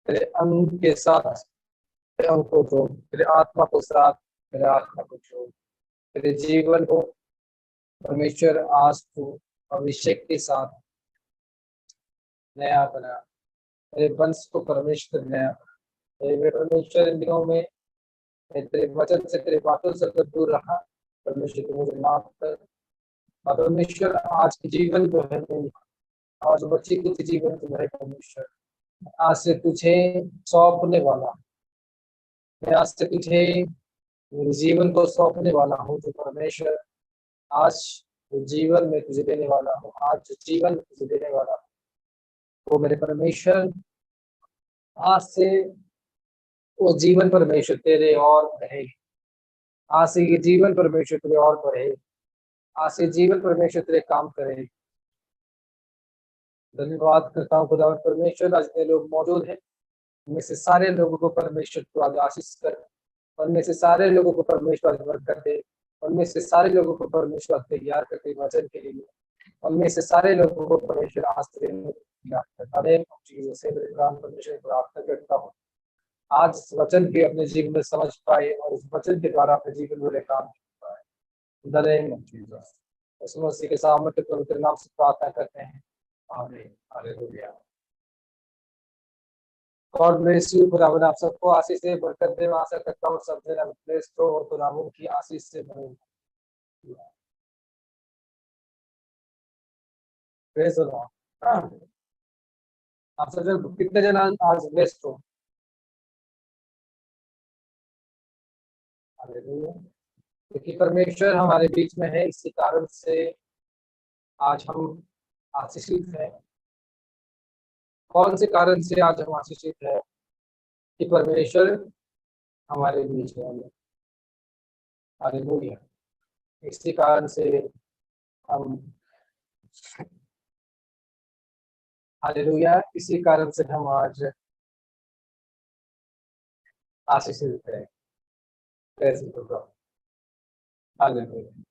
तेरे अंग के साथ, तेरे अंग को जोड़, तेरे आत्मा को साथ, मेरे आत्मा को जोड़, तेरे जीवन को परमेश्वर आज तू अभिषेक के साथ नया बना, तेरे वंश को परमेश्वर नया बना। हे परमेश्वर, इन दिनों में मैं तेरे वचन से, तेरे बातों से अगर दूर रहा, परमेश्वर तू मुझे माफ कर। और परमेश्वर आज के जीवन जो है मेरी, आज बच्ची कुछ जीवन जो है परमेश्वर, आज से तुझे सौंपने वाला, मैं आज से तुझे मेरे जीवन को सौंपने वाला हूँ। जो परमेश्वर आज जो जीवन में तुझे देने वाला हूँ, आज जो जीवन तुझे देने वाला हूँ, वो मेरे परमेश्वर आज से वो जीवन परमेश्वर तेरे और बढ़े। आज से ये जीवन परमेश्वर तेरे और बढ़े। आज से जीवन परमेश्वर तेरे काम करे। धन्यवाद करता हूँ खुदा परमेश्वर, आज इतने लोग मौजूद हैं, उनमें से सारे लोगों को परमेश्वर को आज आशीष कर, उनमें से सारे लोगों को परमेश्वर बरकत दे, उनमें से सारे लोगों को परमेश्वर तैयार करते वचन के लिए, उनमें से सारे लोगों को परमेश्वर आश्रय से परमेश्वर प्रार्थना करता हूँ आज इस वचन के अपने जीवन में समझ पाए और इस वचन के द्वारा अपने जीवन में काम कर पाए। In the name of Jesus, यीशु मसीह के सामर्थ्य पवित्र नाम से प्रार्थना करते हैं, आमीन, हालेलुया। God bless you. खुदावंद आप सबको आशीष से बरकत दे। आशा करता हूँ सब जन ब्लेस हो और खुदावंद की आशीष से भरे। Praise the Lord. आप सब जन कितने जन आज ब्लेस्ड हो? हालेलुया। क्योंकि परमेश्वर हमारे बीच में है, इसी कारण से आज हम आशीषित हैं। कौन से कारण से आज हम आशीषित हैं? कि परमेश्वर हमारे बीच में है। हालेलुया। इसी कारण से हम, हालेलुया, इसी कारण से हम आज आशीषित हैं। हालेलुया।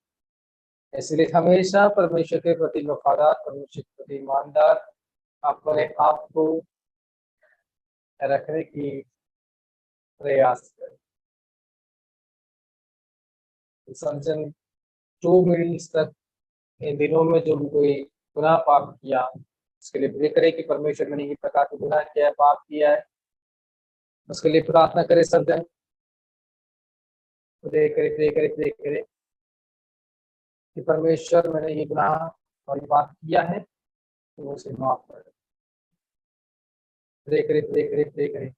इसलिए हमेशा परमेश्वर के प्रति वफादार, परमेश्वर के प्रति ईमानदार अपने आप को रखने की प्रयास करें। समझन 2 मिनट तक इन दिनों में जो भी कोई गुनाह पाप किया, उसके लिए प्रे करे कि परमेश्वर मैंने ये प्रकार के गुनाह किया, पाप किया है, उसके लिए प्रार्थना करे। सब जन प्रे करे, प्रे करे, प्रे करे कि परमेश्वर मैंने ये गुनाह और ये पाप किया है, तो उसे माफ कर। प्रे करे, प्रे करे, प्रे करे।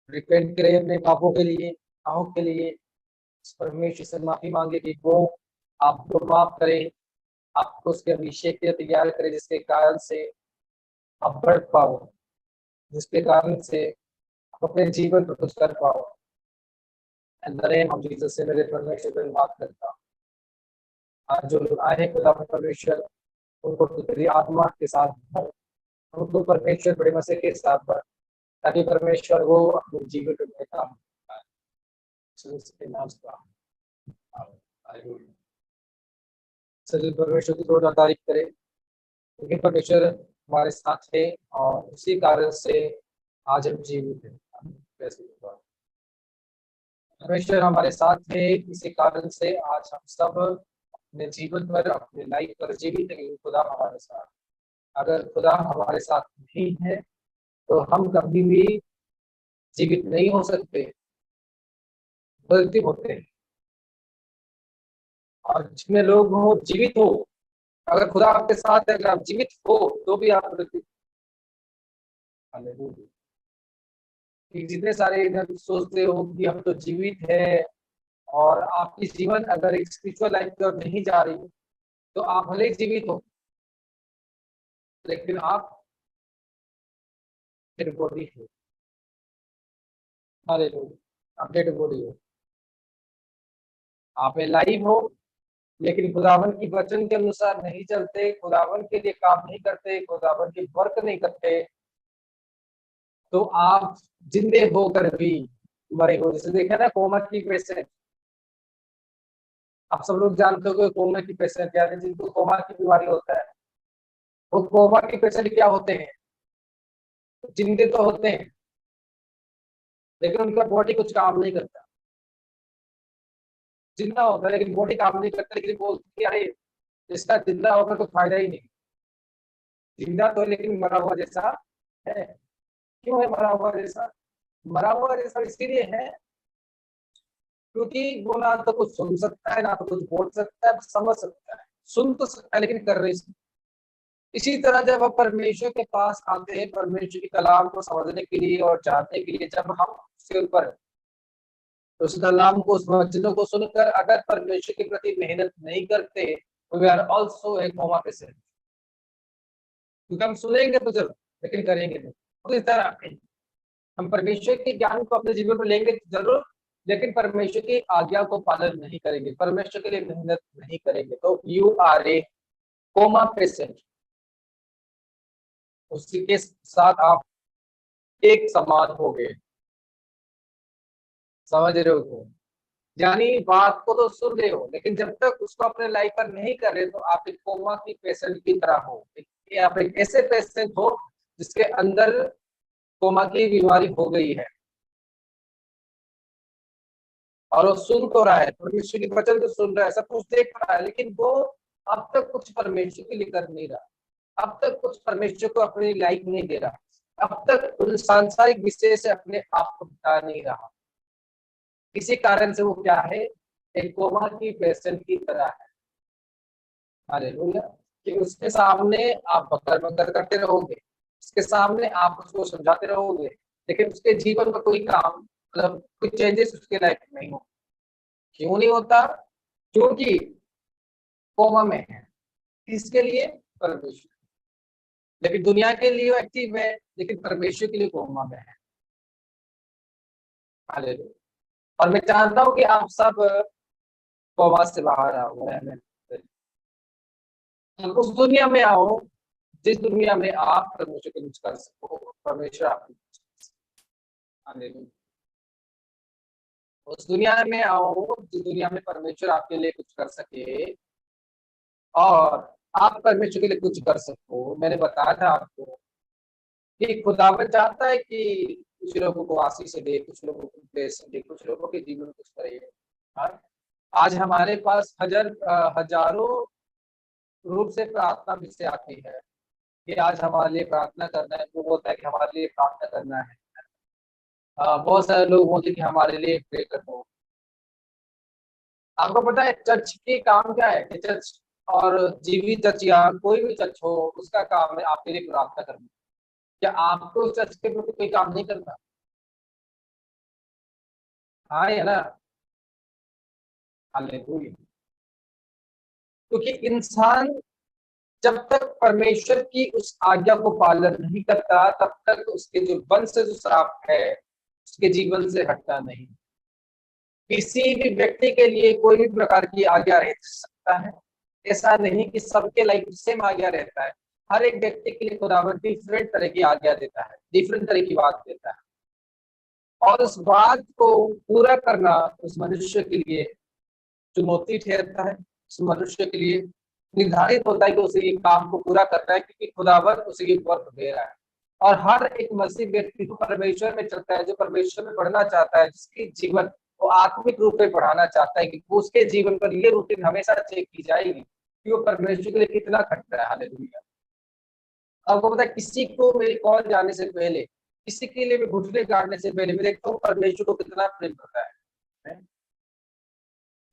रिपेंट करें अपने पापों के लिए, गुनाहों के लिए। परमेश्वर से माफी मांगे कि वो आपको माफ करे, आपको उसके अभिषेक के तैयार करे, जिसके कारण से आप बढ़ पाओ, जिसके कारण से आप अपने जीवन पर कुछ कर पाओ। In the name of Jesus से मेरे परमेश्वर को बात करता हूँ। आज जो लोग आए खुदा परमेश्वर, उनको तेरी आत्मा के साथ भर, उनको परमेश्वर बड़े मजे के साथ भर, ताकि परमेश्वर वो अपने जीवन में काम परमेश्वर की थोड़ा तारीफ करे, क्योंकि परमेश्वर हमारे साथ है और उसी कारण से आज हम जीवित हैं। परमेश्वर हमारे साथ है, इसी कारण से आज हम सब अपने जीवन पर, अपने लाइफ पर जीवित है। खुदा हमारे साथ, अगर खुदा हमारे साथ नहीं है तो हम कभी भी जीवित नहीं हो सकते, बल्कि होते हैं। और जितने लोग हो जीवित हो, अगर खुदा आपके साथ है, अगर आप जीवित हो तो भी आप हालेलुया। कि जितने सारे इधर सोचते हो कि हम तो जीवित है और आपकी जीवन अगर एक स्पिरिचुअल लाइफ की ओर नहीं जा रही तो आप भले ही जीवित हो लेकिन आप डेड बॉडी हो। हालेलुया, आप डेड बॉडी हो। आप लाइव हो लेकिन खुदावन की वचन के अनुसार नहीं चलते, खुदावन के लिए काम नहीं करते, खुदावन की वर्क नहीं करते, तो आप जिंदे होकर भी मरे हो। जैसे देखा ना कोमा की पेशेंट, आप सब लोग जानते हो कि कोमा की पेशेंट यानी जिनको कोमा की बीमारी होता है, वो कोमा की पेशेंट क्या होते हैं, जिंदे तो होते हैं लेकिन उनका बॉडी कुछ काम नहीं करता। जिंदा होता है लेकिन बॉडी काम नहीं करता, लेकिन बोलती है अरे इसका जिंदा होकर कोई फायदा ही नहीं। जिंदा तो लेकिन मरा हुआ जैसा है। क्यों है मरा हुआ जैसा? मरा हुआ जैसा इसीलिए है क्योंकि वो ना तो कुछ सुन सकता है, ना तो कुछ बोल सकता है, समझ सकता है, सुन तो सकता है लेकिन कर नहीं सकता। इसी तरह जब हम परमेश्वर के पास आते हैं, परमेश्वर के कलाम को समझने के लिए और जानने के लिए, जब हम उसके ऊपर उस कलाम को, उस वचनों को सुनकर अगर परमेश्वर के प्रति मेहनत नहीं करते तो we are also a coma patient. क्योंकि हम सुनेंगे तो जरूर लेकिन करेंगे नहीं। तो इस तरह हम परमेश्वर के ज्ञान को अपने जीवन में लेंगे जरूर लेकिन परमेश्वर की आज्ञा को पालन नहीं करेंगे, परमेश्वर के लिए मेहनत नहीं करेंगे, तो you are a coma patient. उसी के साथ आप एक समान हो गए। समझ रहे हो तो? यानी बात को तो सुन रहे हो लेकिन जब तक उसको अपने लाइफ पर नहीं कर रहे तो आप एक कोमा की पेशेंट की तरह हो। आप एक ऐसे पेशेंट हो जिसके अंदर कोमा की बीमारी हो गई है और वो सुन तो रहा है, परमेश्वर के वचन तो सुन रहा है, सब कुछ देख रहा है, लेकिन वो अब तक कुछ परमेश्वर के लिए कर नहीं रहा, अब तक कुछ परमेश्वर को अपनी लाइफ नहीं दे रहा, अब तक उन सांसारिक विषय से अपने आप को हटा नहीं रहा। इसी कारण से वो क्या है, एक कोमा की पेशेंट की तरह है। हालेलुया। कि उसके सामने आप बकर बकर करते रहोगे, उसके सामने आप उसको समझाते रहोगे लेकिन उसके जीवन में कोई काम, मतलब कोई चेंजेस उसके लाइफ में नहीं हो। क्यों नहीं होता? क्योंकि कोमा में है। किसके लिए? परमेश्वर। लेकिन दुनिया के लिए एक्टिव है लेकिन परमेश्वर के लिए कोमा में है। हालेलुया। और मैं चाहता हूँ कि आप सब कोमा से बाहर आओ, उस दुनिया में आओ जिस दुनिया में आप परमेश्वर को यूज कर सको, परमेश्वर आपको। हालेलुया। उस दुनिया में आओ जिस दुनिया में परमेश्वर आपके लिए कुछ कर सके और आप परमेश्वर के लिए कुछ कर सको। मैंने बताया था आपको कि खुदावन चाहता है कि कुछ लोगों को आशीष दे, कुछ लोगों को ब्लेसिंग दे, कुछ लोगों के जीवन में कुछ करे। हाँ? आज हमारे पास हजारों रूप से प्रार्थना विषय आती है कि आज हमारे लिए प्रार्थना करना है, वो बोलता है कि हमारे लिए प्रार्थना करना है। बहुत सारे लोग बोलते हैं कि हमारे लिए प्रे करो। आपको पता है चर्च की काम क्या है? कि चर्च और जीवित चर्च या कोई भी चर्च हो, उसका काम है आपके लिए प्रार्थना करना। क्या आपको चर्च के प्रति कोई काम नहीं करना? हाँ है ना? हालेलुया। क्योंकि इंसान जब तक परमेश्वर की उस आज्ञा को पालन नहीं करता तब तक उसके जो वंश से जो श्राप है उसके जीवन से हटता नहीं। किसी भी व्यक्ति के लिए कोई भी प्रकार की आज्ञा रह सकता है, ऐसा नहीं कि सबके लाइफ सेम आज्ञा रहता है। हर एक व्यक्ति के लिए खुदावन डिफरेंट तरह की आज्ञा देता है, डिफरेंट तरह की बात देता है और उस बात को पूरा करना उस मनुष्य के लिए चुनौती ठहरता है। उस मनुष्य के लिए निर्धारित होता है कि उसे ये काम को पूरा करना है क्योंकि खुदावन उसे ये वर्क दे रहा है। और हर एक मसीह व्यक्ति को परमेश्वर में चलता है, जो परमेश्वर में बढ़ना चाहता है, जिसकी जीवन वो आत्मिक रूप में बढ़ाना चाहता है, कि उसके जीवन पर ये रूटीन हमेशा चेक की जाएगी कि वो परमेश्वर के लिए कितना खट रहा है। हालेलुया। आपको पता है किसी को मेरी कॉल जाने से पहले, किसी के लिए मैं घुटने गाड़ने से पहले मैं देखता हूँ परमेश्वर को कितना प्रेम करता है।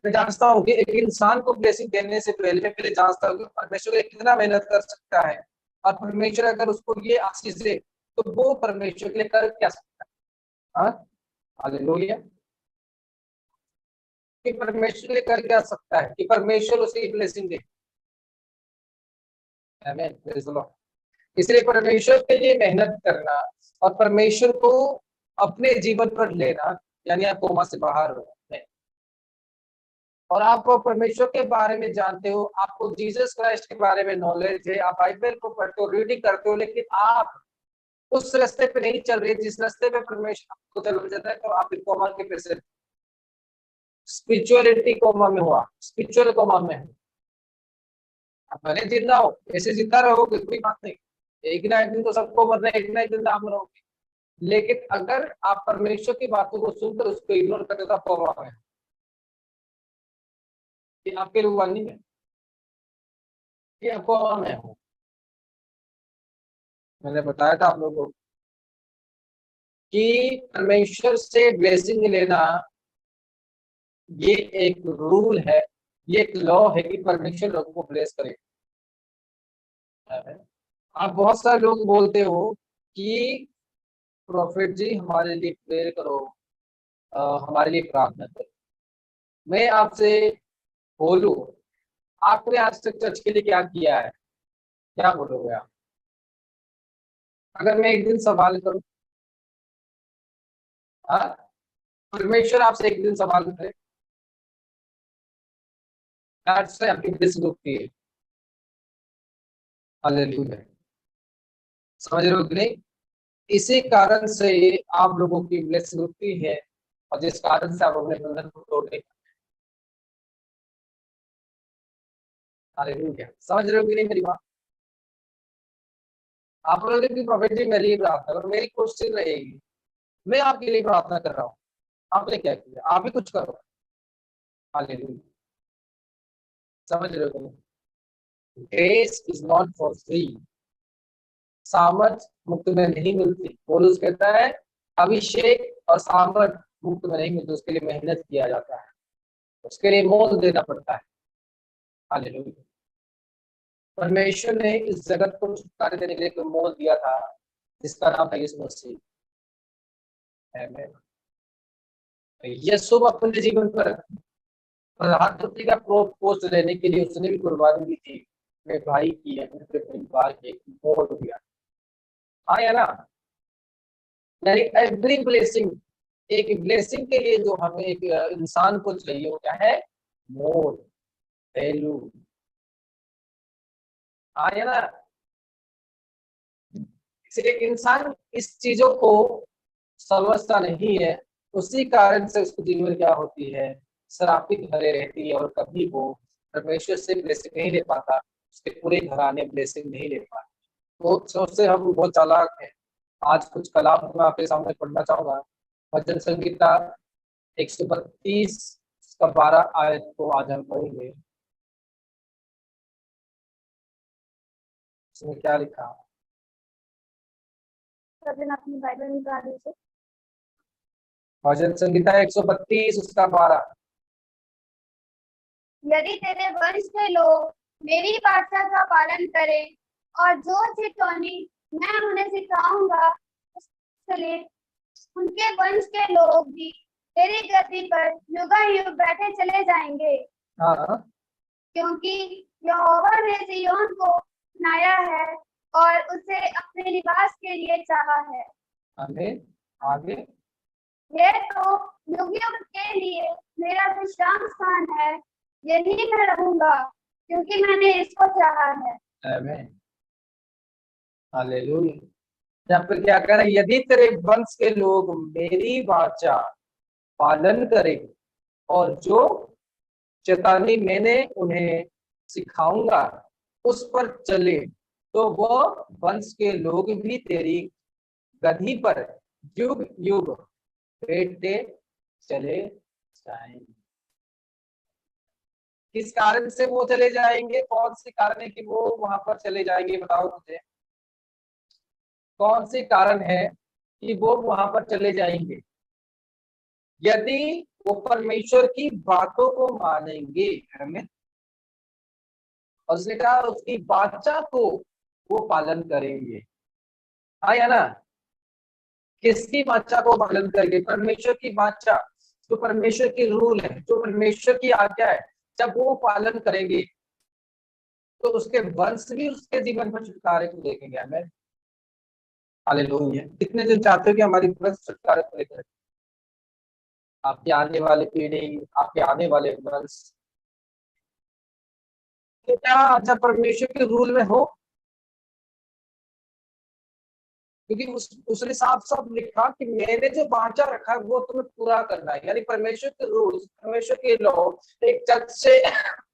मैं जानता हूँ कि एक इंसान को ब्लेसिंग देने से पहले मैं पहले जांचता हूँ कि परमेश्वर कितना मेहनत कर सकता है, और परमेश्वर अगर उसको ये आशीष दे तो वो परमेश्वर के लिए कर क्या सकता है। हाँ, हालेलुया। कि परमेश्वर के लिए कर क्या सकता है कि परमेश्वर उसे ब्लेसिंग दे। आमीन, प्रेज़ द लॉर्ड। इसलिए परमेश्वर के लिए मेहनत करना और परमेश्वर को अपने जीवन पर लेना, यानी आप कोमा से बाहर हो और आप परमेश्वर के बारे में जानते हो, आपको जीसस क्राइस्ट के बारे में नॉलेज है, आप बाइबल को पढ़ते हो, रीडिंग करते हो, लेकिन आप उस रास्ते पे नहीं चल रहे जिस रास्ते पे परमेश्वर आपको चला जाता है, तो आप एक कोमा के पैसे स्पिरिचुअलिटी कोमा में हुआ, स्पिरिचुअल कोमा में है। आप भले जिंदा हो, ऐसे जिंदा रहोगे कोई बात नहीं, एक ना एक दिन तो सबको मरना है, एक ना एक दिन तो आप मरोगे, लेकिन अगर आप परमेश्वर की बातों को सुनकर उसको इग्नोर करते तो आप कोमा में, ये आपके लिए वार्निंग है, ये आपको कोमा में हो। मैंने बताया था आप लोगों को कि परमेश्वर से ब्लेसिंग लेना ये एक रूल है, ये एक लॉ है कि परमेश्वर लोगों को ब्लेस करे। आप बहुत सारे लोग बोलते हो कि प्रॉफिट जी हमारे लिए प्रेयर करो, हमारे लिए प्रार्थना करो। मैं आपसे बोलूं, आपने आज तक चर्च के लिए क्या किया है, क्या बोलोगे आप? अगर मैं एक दिन सवाल करूं, हाँ, परमेश्वर आपसे एक दिन सवाल करे, से आपकी ब्लेसिंग रुकती है। हालेलुया, समझ रहे हो कि नहीं? इसी कारण से आप लोगों की ब्लेसिंग रुकती है और जिस कारण से आप अपने बंधन को तोड़ने, हालेलुया, समझ रहे हो कि नहीं मेरी बात? आप लोगों की प्रॉफिट जी मेरे लिए प्रार्थना करो, मेरी कोशिश रहेगी, मैं आपके लिए प्रार्थना कर रहा हूँ, आपने क्या किया, आप भी कुछ करो। हालेलुया, समझ रहे हो? Grace is not for free, सामर्थ मुफ्त में नहीं मिलती। पौलुस कहता है अभिषेक और सामर्थ मुफ्त में नहीं मिलती, उसके लिए मेहनत किया जाता है, उसके लिए मोल देना पड़ता है। हालेलुया, परमेश्वर ने इस जगत को छुटकारे देने के लिए एक मोल दिया था जिसका नाम था यीशु मसीह। यीशु अपने जीवन पर प्रधानमंत्री का पोस्ट लेने के लिए उसने भी कुर्बानी दी थी, अपने भाई की, अपने परिवार के मोल दिया। हाँ या ना? यानी एवरी ब्लेसिंग, एक ब्लेसिंग के लिए जो हमें एक इंसान को चाहिए वो क्या है? मोल, वैल्यू। हाँ या ना? इसलिए इंसान इस चीजों को समझता नहीं है, उसी कारण से उसकी जीवन क्या होती है? श्रापित भरे रहती है, और कभी वो परमेश्वर से ब्लेसिंग नहीं ले पाता, उसके पूरे घराने ब्लेसिंग नहीं ले पाते। तो सोचते हम बहुत चालाक है। आज कुछ कलाम मैं आपके सामने पढ़ना चाहूंगा, भजन संगीता 132 का 12 आयत को आज हम पढ़ेंगे। इसमें क्या लिखा? अपनी बाइबल निकाल दीजिए, भजन संगीता 132 उसका 12। यदि तेरे वंश के लोग मेरी वाचा का पालन करें और जो चितौनी मैं उन्हें सिखाऊंगा उसके, उनके वंश के लोग भी तेरी गद्दी पर युगायुग बैठे चले जाएंगे। हाँ, क्योंकि यहोवा ने सिय्योन को अपनाया है और उसे अपने निवास के लिए चाहा है। आमीन। आगे, यह तो युग युग के लिए मेरा विश्राम स्थान है, यही मैं रहूंगा क्योंकि मैंने इसको चाहा है। आमीन, हालेलुया। यहाँ पर क्या कह रहा है? यदि तेरे वंश के लोग मेरी वाचा पालन करें और जो चेतावनी मैंने उन्हें सिखाऊंगा उस पर चले, तो वह वंश के लोग भी तेरी गद्दी पर युग युग बैठते चले जाएंगे। किस कारण से वो चले जाएंगे? कौन सी कारण है कि वो वहां पर चले जाएंगे? बताओ मुझे, कौन सी कारण है कि वो वहां पर चले जाएंगे? यदि वो परमेश्वर की बातों को मानेंगे। हमें और उसने कहा उसकी वाचा को वो पालन करेंगे। हाँ या ना? किसकी वाचा को पालन करेंगे? परमेश्वर की वाचा, जो परमेश्वर की रूल है, जो परमेश्वर की आज्ञा है, जब वो पालन करेंगे तो उसके वंश भी उसके जीवन में छुटकारे को देखेंगे। हमें हालेलुया। कितने दिन चाहते हो कि हमारी वंश छुटकारे को देखें? आपके आने वाले पीढ़ी, आपके आने वाले वंश, क्या अच्छा परमेश्वर के रूल में हो? क्योंकि उसने साफ साफ लिखा कि मैंने जो वाचा रखा है वो तुम्हें पूरा करना है। यानी परमेश्वर के रूल्स, परमेश्वर के लॉ, एक चर्च से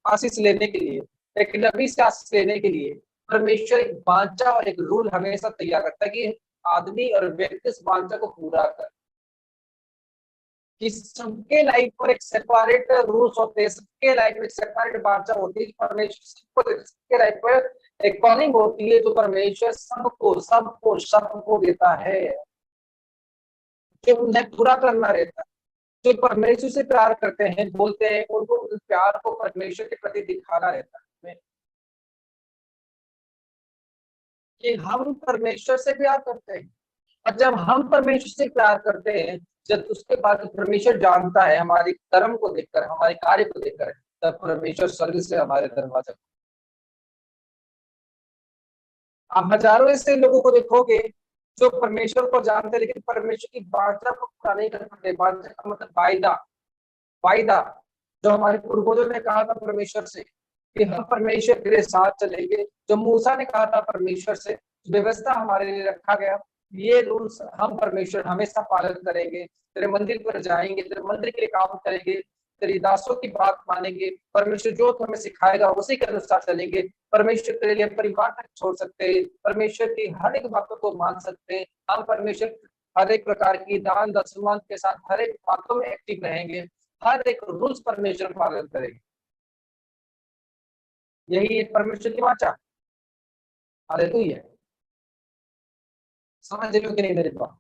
आशीष लेने के लिए, एक नबी से आशीष लेने के लिए परमेश्वर एक वाचा और एक रूल हमेशा तैयार रखता है कि आदमी और व्यक्ति इस वाचा को पूरा कर। कि सबके लाइफ पर एक सेपरेट रूल्स होते हैं, सबके लाइफ में सेपरेट वाचा होती है। परमेश्वर सबके लाइफ पर एक कॉलिंग होती है जो परमेश्वर सबको सबको सबको देता है, जो उन्हें पूरा करना रहता है। जो परमेश्वर से प्यार करते हैं, बोलते हैं, उनको उस प्यार को परमेश्वर के प्रति दिखाना रहता है कि हम परमेश्वर से प्यार करते हैं। और जब हम परमेश्वर से प्यार करते हैं, जब उसके बाद परमेश्वर जानता है हमारे कर्म को देखकर, हमारे कार्य को देखकर, तब परमेश्वर स्वर्ग से हमारे दरवाजे, आप हजारों ऐसे लोगों को देखोगे जो परमेश्वर को जानते लेकिन परमेश्वर की वाचा को पूरा नहीं कर पाते। वाचा का मतलब वायदा, वायदा जो हमारे पूर्वजों ने कहा था परमेश्वर से कि हम परमेश्वर के साथ चलेंगे, जो मूसा ने कहा था परमेश्वर से, व्यवस्था हमारे लिए रखा गया, ये रूल्स हम परमेश्वर हमेशा पालन करेंगे। तेरे मंदिर पर जाएंगे, तेरे मंदिर के लिए काम करेंगे, तेरी दासों की बात मानेंगे, परमेश्वर जो हमें सिखाएगा उसी के अनुसार चलेंगे। परमेश्वर के लिए परिवार तक छोड़ सकते हैं, परमेश्वर की हर एक बातों को मान सकते हैं। हम परमेश्वर हर एक प्रकार की दान दशमान के साथ हर एक बातों में एक्टिव रहेंगे, हर एक रूल्स परमेश्वर पालन करेंगे। यही एक परमेश्वर की वाचा। हालेलुया। समझ रहे हो कि नहीं मेरे बात?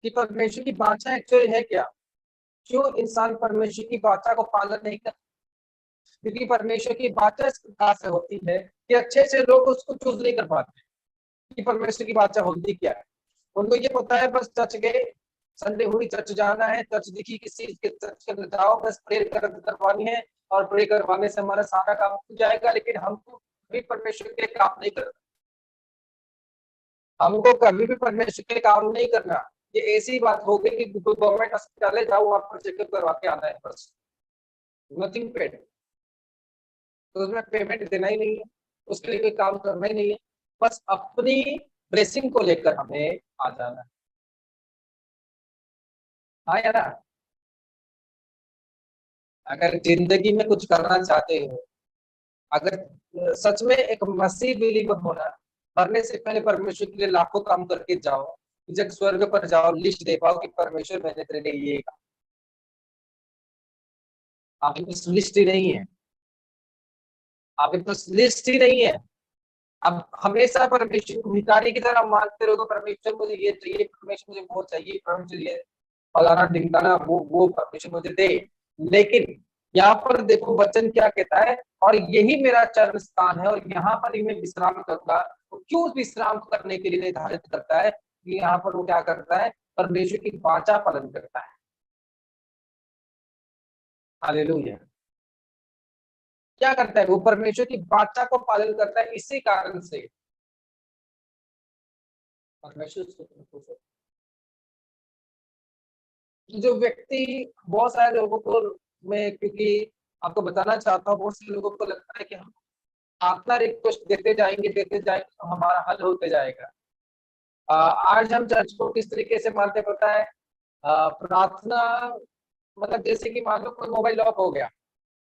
कि परमेश्वर की वाचा एक्चुअली है क्या? क्यों इंसान परमेश्वर की वाचा को पालन नहीं करता? क्योंकि परमेश्वर की वाचा इस प्रकार से होती है कि अच्छे से लोग उसको चूज नहीं कर पाते कि परमेश्वर की वाचा होती क्या है। उनको ये पता है बस चर्च गए, संडे हुई चर्च जाना है, चर्च दिखी किसी के चर्च के अंदर जाओ, बस प्रेयर करवानी है और प्रे करवाने से हमारा सारा काम हो जाएगा। लेकिन हमको भी परमेश्वर के काम नहीं करना, हमको कभी भी परमेश्वर के काम नहीं करना। ये ऐसी बात हो गई कि गवर्नमेंट अस्पताल जाओ, वहां पर चेकअप करवा के आना है, बस नथिंग पेड। तो उसमें पेमेंट देना ही नहीं है, उसके लिए कोई काम करना ही नहीं है, बस अपनी ब्लेसिंग को लेकर हमें आ जाना है। हाँ या ना? अगर जिंदगी में कुछ करना चाहते हो, अगर सच में एक मसीह बिलीवर होना, मरने से पहले परमेश्वर के लिए लाखों काम करके जाओ, जब स्वर्ग पर जाओ लिस्ट दे पाओ कि परमेश्वर मैंने तेरे लिए ये काम, आपके पास लिस्ट ही नहीं है, आपके पास लिस्ट ही नहीं है। अब हमेशा परमेश्वर को भिखारी की तरह मांगते रहो तो परमेश्वर मुझे ये चाहिए, परमेश्वर मुझे वो चाहिए, परमेश्वर ये फलाना ढिमकाना वो परमेश्वर मुझे दे। लेकिन यहाँ पर देखो वचन क्या कहता है, और यही मेरा चरण स्थान है और यहाँ पर ही मैं विश्राम करूंगा। तो क्यों विश्राम करने के लिए निर्धारित करता है कि यहाँ पर वो क्या करता है? परमेश्वर की वाचा पालन करता है। हालेलुया। क्या करता है? वो परमेश्वर की वाचा को पालन करता है। इसी कारण से परमेश्वर जो व्यक्ति, बहुत सारे लोगों को मैं क्योंकि आपको बताना चाहता हूँ, बहुत से लोगों को लगता है कि हम अपना रिक्वेस्ट देते जाएंगे तो हमारा हल होते जाएगा। आज हम चर्च को किस तरीके से मानते पता है? प्रार्थना मतलब जैसे कि मान लो कोई मोबाइल लॉक हो गया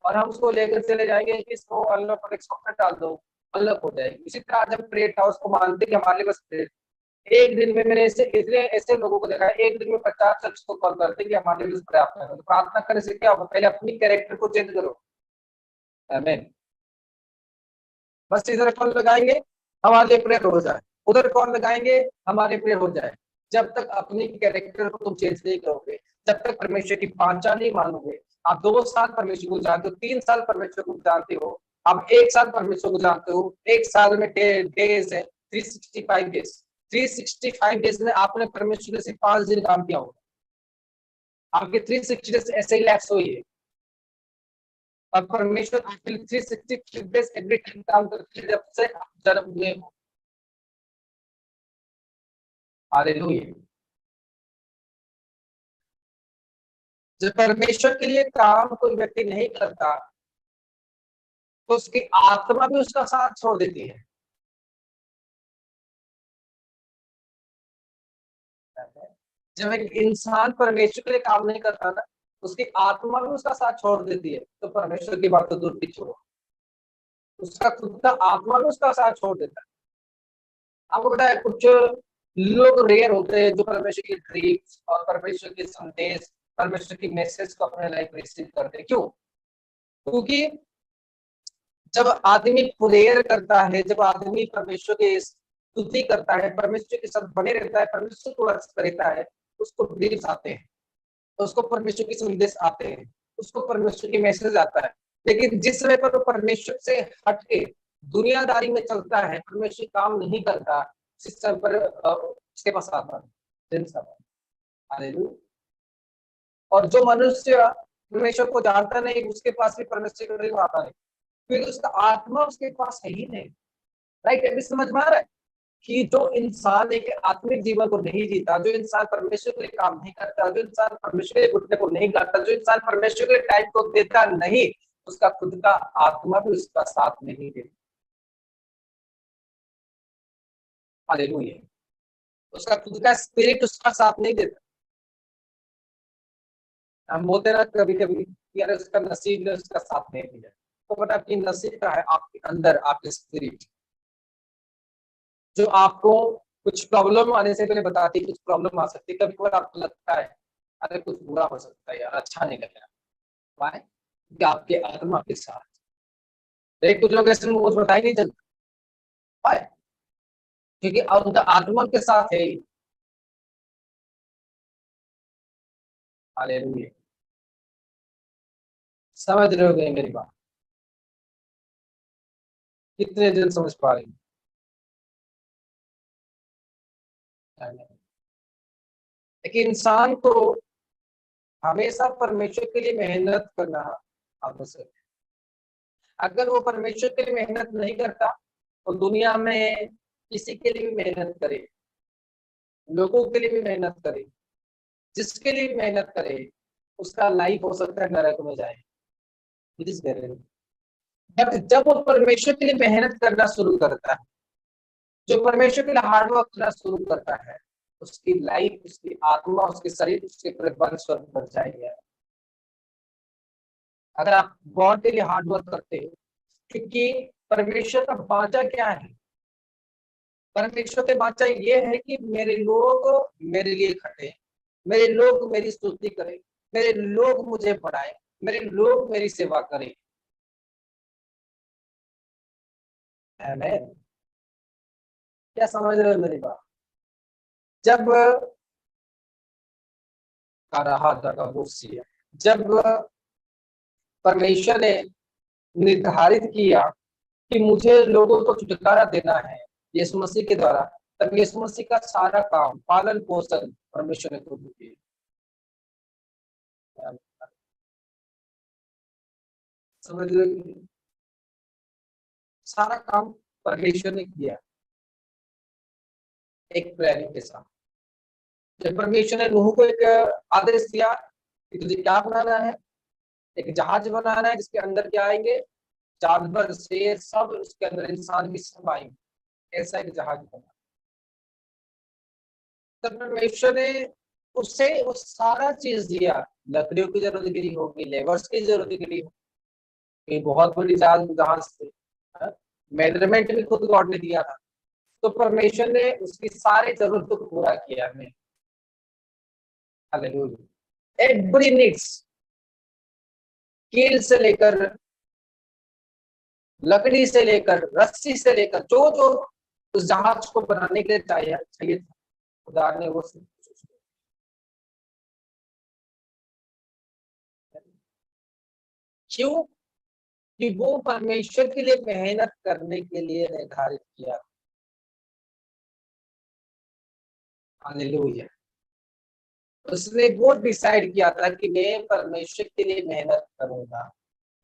और हम उसको लेकर चले जाएंगे कि इसको अनलॉक पर एक सॉफ्टवेयर डाल दो, अनलॉक हो जाएगी। इसी तरह आज हम प्रेयर हाउस को मानते कि हमारे पास एक दिन में मैंने ऐसे लोगों को देखा है, एक दिन में 50 चर्च को कॉल करते कि हमारे लिए पर्याप्त है। तो प्रार्थना करने से क्या होगा? पहले अपनी कैरेक्टर को चेंज करो। आमीन। बस इधर कॉल लगाएंगे हमारे लिए प्रेयर हो जाए, उधर कॉल लगाएंगे हमारे प्रेयर हो जाए। जब तक अपने कैरेक्टर को तुम चेंज नहीं करोगे, जब तक परमेश्वर की पहचान नहीं मानोगे। आप 2 साल परमेश्वर को जानते हो, 3 साल परमेश्वर को जानते हो, आप 1 साल परमेश्वर को जानते हो। 1 साल में डेज है 365 डेज। 365 डेज में आपने परमेश्वर से 5 दिन काम किया होगा। आपके 360 डेज ऐसे ही लैप्स हुई है, और परमेश्वर आपके लिए 360 डेज एवरी टाइम काम करते हैं जब से आप जन्म हुए हो। हालेलुया। जब परमेश्वर के लिए काम कोई व्यक्ति नहीं करता तो उसकी आत्मा भी उसका साथ छोड़ देती है। जब एक इंसान परमेश्वर के लिए काम नहीं करता ना, उसकी आत्मा भी उसका साथ छोड़ देती है। तो परमेश्वर की बात तो दूर की छोड़ो, उसका खुद का आत्मा भी उसका साथ छोड़ देता है। आपको पता है कुछ लोग रेयर होते हैं जो परमेश्वर की ड्रीम्स और परमेश्वर के संदेश, परमेश्वर की मैसेज को अपने लाइफ में रिसीव करते हैं। क्यों? क्योंकि जब आदमी प्रेयर करता है, जब आदमी परमेश्वर की स्तुति करता है, परमेश्वर के साथ बने रहता है, परमेश्वर को वर्षिप करता है, उसको ड्रीम्स आते हैं, उसको परमेश्वर के संदेश आते हैं, उसको परमेश्वर की मैसेज आता है। लेकिन जिस समय पर वो परमेश्वर से हटके दुनियादारी में चलता है, परमेश्वर काम नहीं करता, उस समय पर उसके पास आता है। हालेलुया। और जो मनुष्य परमेश्वर को जानता नहीं, उसके पास भी परमेश्वर का ड्रीम आता है, क्योंकि उसका आत्मा उसके पास है ही नहीं। राइट? अभी समझ में आ रहा है कि जो इंसान एक आत्मिक जीवन को नहीं जीता, जो इंसान परमेश्वर के लिए काम नहीं करता, जो इंसान परमेश्वर के घुटने को नहीं काटता, जो इंसान परमेश्वर के लिए टाइम को देता नहीं, उसका खुद का आत्मा भी उसका साथ नहीं देता। हालेलुया। उसका खुद का स्पिरिट उसका साथ नहीं देता। हम बोलते ना कभी कभी यार उसका नसीब ने उसका साथ नहीं दिया, तो बट आपकी नसीब का है आपके अंदर, आपके स्पिरिट, जो आपको कुछ प्रॉब्लम आने से पहले बताती है कुछ प्रॉब्लम आ सकती है। कभी कभार आपको लगता है अरे कुछ बुरा हो सकता है यार, अच्छा नहीं लग रहा। वाई? कि आपके आत्मा के साथ एक कुछ लोग ऐसे मुझे पता ही नहीं चलता। वाई? क्योंकि उनका आत्मा के साथ है। हालेलुया। समझ रहे हो मेरी बात? कितने जन समझ पा रहे हैं? लेकिन इंसान को हमेशा परमेश्वर के लिए मेहनत करना आवश्यक है। अगर वो परमेश्वर के लिए मेहनत नहीं करता तो दुनिया में किसी के लिए भी मेहनत करे, लोगों के लिए भी मेहनत करे, जिसके लिए मेहनत करे, उसका लाइफ हो सकता है नरक में जाए। बट जब वो परमेश्वर के लिए मेहनत करना शुरू करता है, जो परमेश्वर के लिए हार्डवर्क करना शुरू करता है, उसकी लाइफ, उसकी आत्मा, उसके शरीर, उसके परिवार स्वर्ग बढ़ जाएंगे। अगर आप गॉड के लिए हार्डवर्क करते हो, क्योंकि परमेश्वर का वाचा क्या है? परमेश्वर के वाचा ये है कि मेरे लोग मेरे लिए खटे, मेरे लोग मेरी स्तुति करें, मेरे लोग मुझे बढ़ाए, मेरे लोग मेरी सेवा करें। आमीन। क्या समझ रहे हो मेरी बात? जब जब परमेश्वर ने निर्धारित किया कि मुझे लोगों को छुटकारा देना है यीशु मसीह के द्वारा, तब यीशु मसीह का सारा काम, पालन पोषण परमेश्वर ने खुद किया। समझ रहे? सारा काम परमेश्वर ने किया एक प्लानिंग के साथ। जब परमेश्वर ने नूह को एक आदेश दिया कि तुझे क्या बनाना है, एक जहाज बनाना है जिसके अंदर क्या आएंगे, जानवर, शेर, सब उसके अंदर, इंसान भी सब आएंगे, ऐसा एक जहाज बना। तब परमेश्वर ने उससे वो सारा चीज दिया। लकड़ियों की जरूरत गिरी होगी, लेबर्स की जरूरत गिरी होगी, बहुत बड़ी जहाज थी, मेजरमेंट भी खुद गॉड ने दिया था। तो परमेश्वर ने उसकी सारी जरूरतों को पूरा किया हमें। हालेलुया। एवरी नीड्स, कील से लेकर, लकड़ी से लेकर, रस्सी से लेकर, जो जो उस जहाज को बनाने के लिए चाहिए था, खुदा ने वो सब कुछ उसको, क्यों कि वो परमेश्वर के लिए मेहनत करने के लिए निर्धारित किया। हालेलुया। उसने वो डिसाइड किया था कि मैं परमेश्वर के लिए मेहनत करूंगा,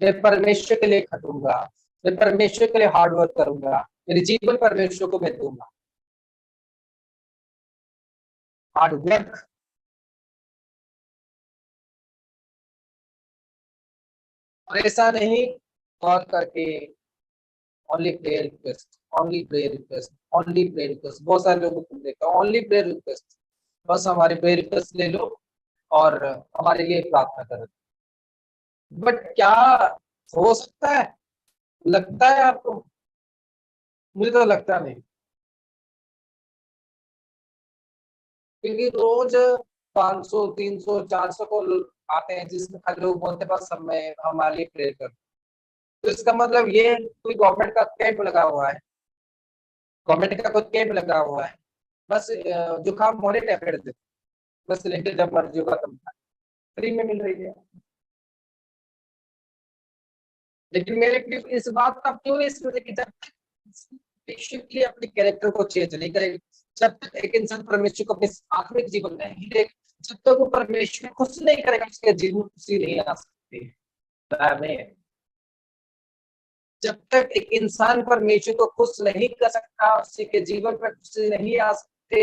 मैं परमेश्वर के लिए खटूंगा, मैं परमेश्वर के लिए हार्ड वर्क करूंगा, मेरे जीवन परमेश्वर को मैं दूंगा। हार्ड वर्क, और ऐसा नहीं और करके only prayer request, only prayer request, only prayer request. बहुत सारे लोगों को देखा ओनली प्रेयर रिक्वेस्ट, बस हमारे प्रेयर रिक्वेस्ट ले लो और हमारे लिए प्रार्थना करो। बट क्या हो सकता है? लगता है आपको? मुझे तो लगता नहीं, क्योंकि रोज 500 300 400 को आते हैं जिसमें खाली लोग बोलते बस समय हमारे लिए प्रेयर कर। तो इसका मतलब ये कोई गवर्नमेंट का कैंप लगा हुआ है, गवर्नमेंट का कोई कैंप लगा हुआ है, बस जुकाम होने टैबलेट दे, बस लेके जब मर्जी होगा तब फ्री में मिल रही है। लेकिन मेरे लिए इस बात का क्यों नहीं सोचे कि जब बेसिकली अपने कैरेक्टर को चेंज नहीं करेगा, जब तक एक इंसान परमेश्वर को अपने आत्मिक जीवन में नहीं देख, जब तक वो परमेश्वर खुश नहीं करेगा उसके जीवन में खुशी नहीं आ सकती है। जब तक एक इंसान परमेश्वर को खुश नहीं कर सकता उसी के जीवन में खुशी नहीं आ सकते।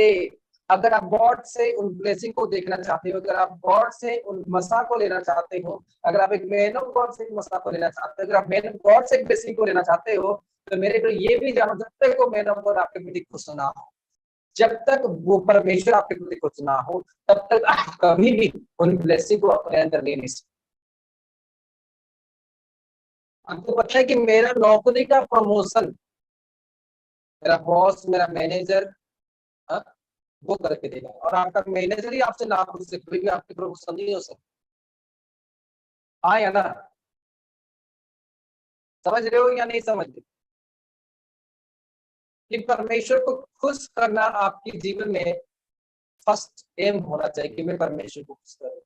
अगर आप गॉड से उन ब्लेसिंग को देखना चाहते हो, अगर आप गॉड से उन मसा को लेना चाहते हो, अगर आप एक मैन ऑफ गॉड से मसा को लेना चाहते हो, अगर आप मैन ऑफ गॉड से ब्लेसिंग को लेना चाहते हो, तो मेरे को ये भी जानो जब तक वो मैन ऑफ गॉड आपके प्रति खुश ना हो, जब तक वो परमेश्वर आपके प्रति खुश ना हो, तब तक आप कभी भी उन ब्लेसिंग को अपने अंदर ले नहीं सकते। आपको पता है कि मेरा नौकरी का प्रमोशन मेरा बॉस, मेरा मैनेजर वो करके देगा, और आपका मैनेजर ही आपसे ना खुश से कोई भी आपकी प्रमोशन नहीं हो सकता। हाँ या ना? समझ रहे हो या नहीं समझ रहे? कि परमेश्वर को खुश करना आपके जीवन में फर्स्ट एम होना चाहिए कि मैं परमेश्वर को खुश करूँ,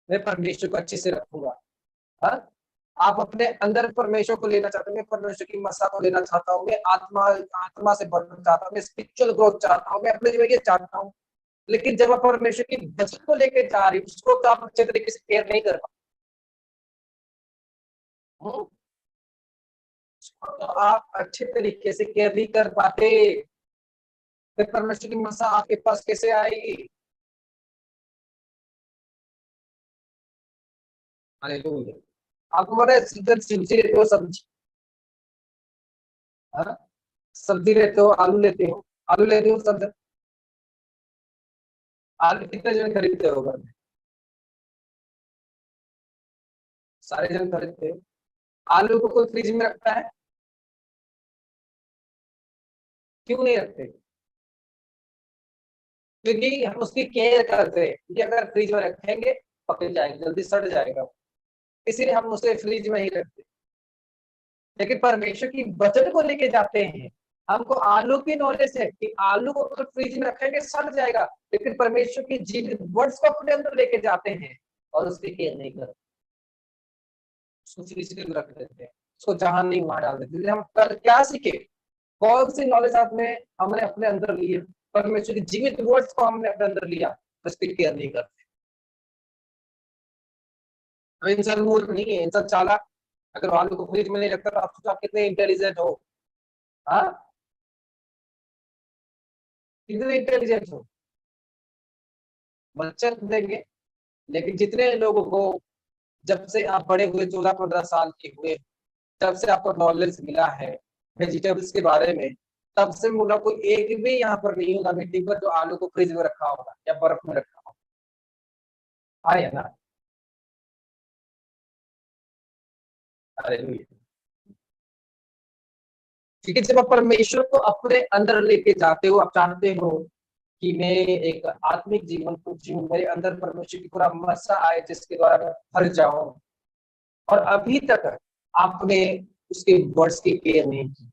मैं परमेश्वर को अच्छे से रखूंगा। हाँ, आप अपने अंदर परमेश्वर को लेना चाहते हो, मैं परमेश्वर की मसा को लेना चाहता हूँ, मैं आत्मा आत्मा से बढ़ना चाहता हूँ, मैं स्पिरिचुअल ग्रोथ चाहता हूँ, मैं अपने जीवन ये चाहता हूँ। लेकिन जब आप परमेश्वर की वचन को लेकर जा रही उसको तो आप अच्छे तरीके से केयर नहीं कर पाते, तो आप अच्छे तरीके से केयर नहीं कर पाते, फिर परमेश्वर की मसा आपके पास कैसे आएगी? हालेलुया। आपको पता है सब्जी लेते हो, सब्जी, हाँ? सब्जी लेते हो, आलू लेते हो, आलू लेते हो सब्जी, आलू कितने जन खरीदते हो घर में? सारे जन खरीदते हो। आलू को कोई फ्रिज में रखता है? क्यों नहीं रखते? क्योंकि हम उसकी केयर करते हैं कि अगर फ्रिज में रखेंगे पक जाएगा, जल्दी सड़ जाएगा, इसीलिए हम उसे फ्रिज में ही रखते हैं। लेकिन परमेश्वर की वचन को लेके जाते हैं, हमको आलू की नॉलेज है कि आलू को अगर फ्रिज में रखेंगे सड़ जाएगा, लेकिन परमेश्वर की जीवित वर्ड्स को अपने अंदर लेके जाते हैं और उसकी केयर नहीं करते, उसको फ्रिज में रख देते हैं, उसको जहां नहीं वहां डाल देते। हम क्या सीखे? कौन सी नॉलेज आपने हमने अपने अंदर ली है? परमेश्वर की जीवित वर्ड्स को हमने अपने अंदर लिया, उसकी केयर नहीं करते। इंसान मूर्ख नहीं है, इंसान चालाक। अगर आलू को फ्रिज में नहीं रखता तो आप सोचो आप कितने इंटेलिजेंट हो। हाँ, कितने इंटेलिजेंट हो, बच्चे देंगे। लेकिन जितने लोगों को जब से आप बड़े हुए 14-15 साल के हुए, जब से आपको नॉलेज मिला है वेजिटेबल्स के बारे में, तब से मुला कोई एक भी यहाँ पर नहीं होगा मीटिंग पर जो आलू को फ्रिज में रखा होगा या बर्फ में रखा होगा। आया ना? अरे, क्योंकि जब आप परमेश्वर को अपने अंदर लेके जाते हो, आप चाहते हो कि मैं एक आत्मिक जीवन को जीऊं, मेरे अंदर परमेश्वर की पूरा मसा आए जिसके द्वारा मैं भर जाऊं, और अभी तक आपने उसके वर्ड्स की केयर नहीं की,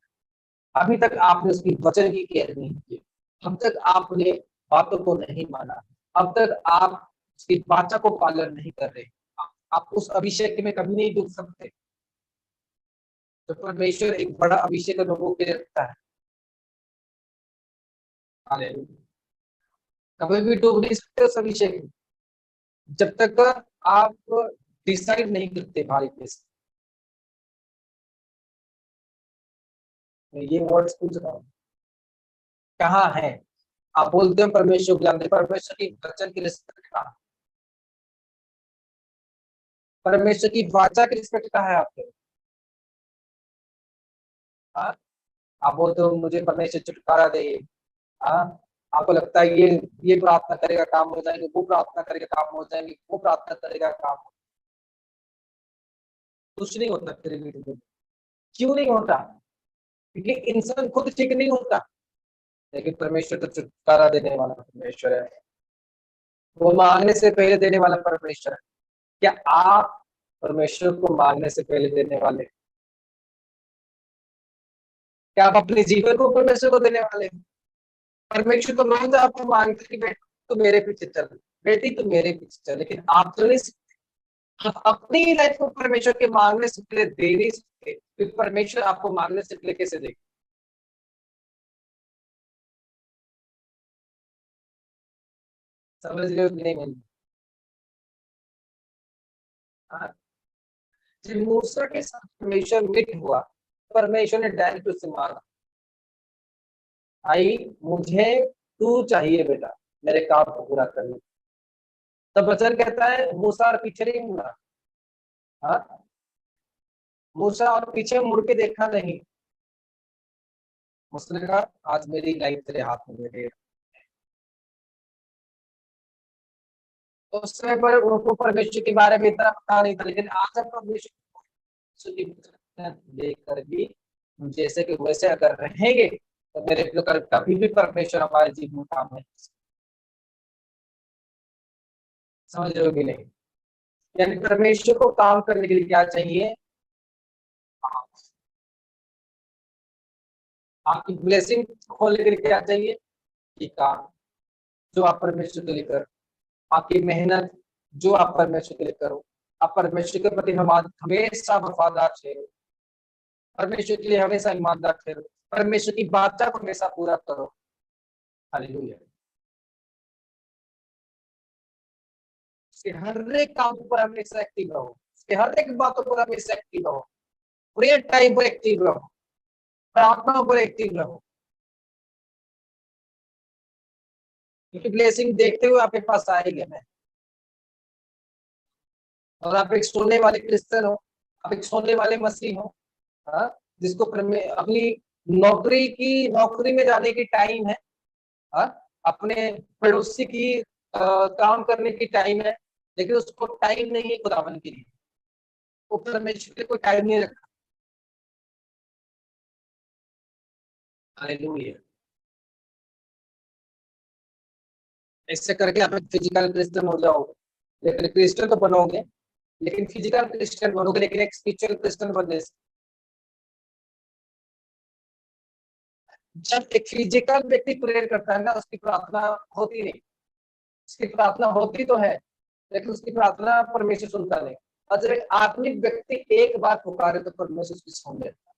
अभी तक आपने उसकी वचन की केयर नहीं की, अब तक आपने बातों को नहीं माना, अब तक आप उसकी वाचा को पालन नहीं कर रहे, आप उस अभिषेक में कभी नहीं डूब सकते। तो परमेश्वर एक बड़ा अभिषेक लोगों के लिए रखता है, हालेलुया। कभी भी डूब नहीं सकते उस अभिषेक में जब तक आप डिसाइड नहीं करते भारी से। मैं ये वर्ड्स पूछ रहा हूँ, कहाँ है? आप बोलते हैं परमेश्वर को जानते, परमेश्वर की वचन की रिस्पेक्ट कहाँ? परमेश्वर की वाचा की रिस्पेक्ट कहाँ है आपके? हाँ? आप बोलते हो मुझे परमेश्वर छुटकारा दे, हाँ? आपको लगता है ये प्रार्थना करेगा काम हो जाएंगे, वो प्रार्थना करेगा काम हो जाएंगे, वो प्रार्थना करेगा काम, कुछ नहीं होता फिर भी। क्यों नहीं होता? क्योंकि इंसान खुद ठीक नहीं होता, लेकिन परमेश्वर तो छुटकारा देने वाला परमेश्वर है, वो मांगने से पहले देने वाला परमेश्वर है। क्या आप परमेश्वर को मांगने से पहले देने वाले? क्या आप अपने जीवन को परमेश्वर को देने वाले? परमेश्वर तो रोज आपको मांगते कि बेटा तो मेरे पीछे चल, बेटी तो मेरे पीछे चल, लेकिन आप तो नहीं सकते। आप अपनी लाइफ को परमेश्वर के मांगने से पहले दे नहीं सकते, फिर परमेश्वर आपको मांगने से पहले कैसे देगा? समझ रहे हो कि नहीं? मैंने हाँ, जब मूसा के साथ परमेश्वर मिट हुआ, परमेश्वर ने डायरेक्ट उससे मांगा, आई मुझे तू चाहिए बेटा मेरे काम को पूरा करने। तब वचन कहता है मूसा और पीछे नहीं मुड़ा, हाँ, मूसा और पीछे मुड़ के देखा नहीं। उसने कहा आज मेरी लाइफ तेरे हाथ में मेरे। तो उस समय पर उनको परमेश्वर के बारे में इतना पता नहीं था, लेकिन आज जब परमेश्वर की लेकर भी जैसे कि वैसे अगर रहेंगे तो मेरे प्रकार कभी भी परमेश्वर हमारे जीवन में काम नहीं। समझ रहे हो कि नहीं? यानी परमेश्वर को काम करने के लिए क्या चाहिए? आपकी ब्लेसिंग खोलने के लिए क्या चाहिए? कि काम जो आप परमेश्वर के लिए करो, आपकी मेहनत जो आप परमेश्वर के लिए करो, आप परमेश्वर के प्रति हमेशा वफादार ठहरो, परमेश्वर के लिए हमेशा ईमानदार ठहरो, परमेश्वर की वाचा को हमेशा पूरा करो। हालेलुया। उसके हर एक काम पर हमेशा एक्टिव रहो, उसके हर एक बातों पर हमेशा एक्टिव रहो, प्रेयर टाइम पर एक्टिव रहो, प्रार्थना पर एक्टिव रहो, क्योंकि ब्लेसिंग देखते हुए आपके पास आएगी मैं। और आप एक सोने वाले क्रिश्चियन हो, आप एक सोने वाले मसीह हो, हाँ, जिसको अपनी नौकरी में जाने की टाइम है, हाँ, अपने पड़ोसी की काम करने की टाइम है, लेकिन उसको टाइम नहीं है खुदावन के लिए, वो परमेश्वर के लिए कोई टाइम नहीं रखा। हालेलुया। ऐसे करके आप फिजिकल क्रिश्चियन हो जाओगे, लेकिन क्रिश्चियन तो बनोगे, लेकिन फिजिकल क्रिश्चियन बनोगे, लेकिन एक स्पिरिचुअल क्रिश्चियन बनने से। जब एक फिजिकल व्यक्ति प्रेयर करता है ना, उसकी प्रार्थना होती नहीं, उसकी प्रार्थना होती तो है, लेकिन उसकी प्रार्थना परमेश्वर सुनता नहीं। और जब एक आत्मिक व्यक्ति एक बार पुकारे तो परमेश्वर उसकी सुन लेता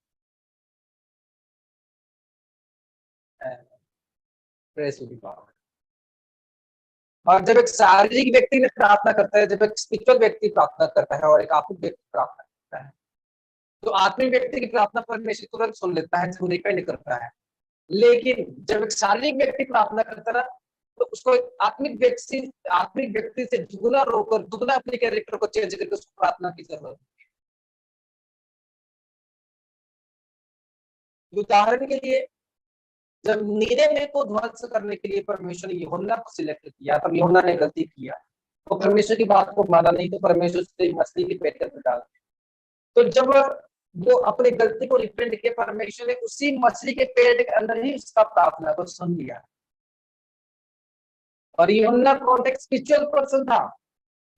है। Praise to the God. और जब एक शारीरिक व्यक्ति ने प्रार्थना करता है, जब एक स्पिरिचुअल व्यक्ति प्रार्थना करता है और एक आत्मिक व्यक्ति प्रार्थना करता है, तो आत्मिक व्यक्ति की प्रार्थना परमेश्वर तुरंत सुन लेता है, वो डिपेंड करता है। लेकिन जब एक शारीरिक व्यक्ति प्रार्थना करता है तो उसको आत्मिक व्यक्ति से दुगना रोकर दुगना अपने कैरेक्टर को चेंज करके उसको प्रार्थना की जरूरत है। उदाहरण के लिए जब नीने को ध्वंस करने के लिए परमेश्वर ने यूहन्ना को सिलेक्ट किया, तब यूहन्ना ने गलती किया, तो परमेश्वर की बात को माना नहीं, तो परमेश्वर से मछली के पेट में डाल। तो जब वो अपनी गलती को रिपेंट किया, परमेश्वर ने उसी मछली के पेट के अंदर ही उसका प्रार्थना को सुन लिया। और यूहन्ना कौन एक स्पिरिचुअल पर्सन था,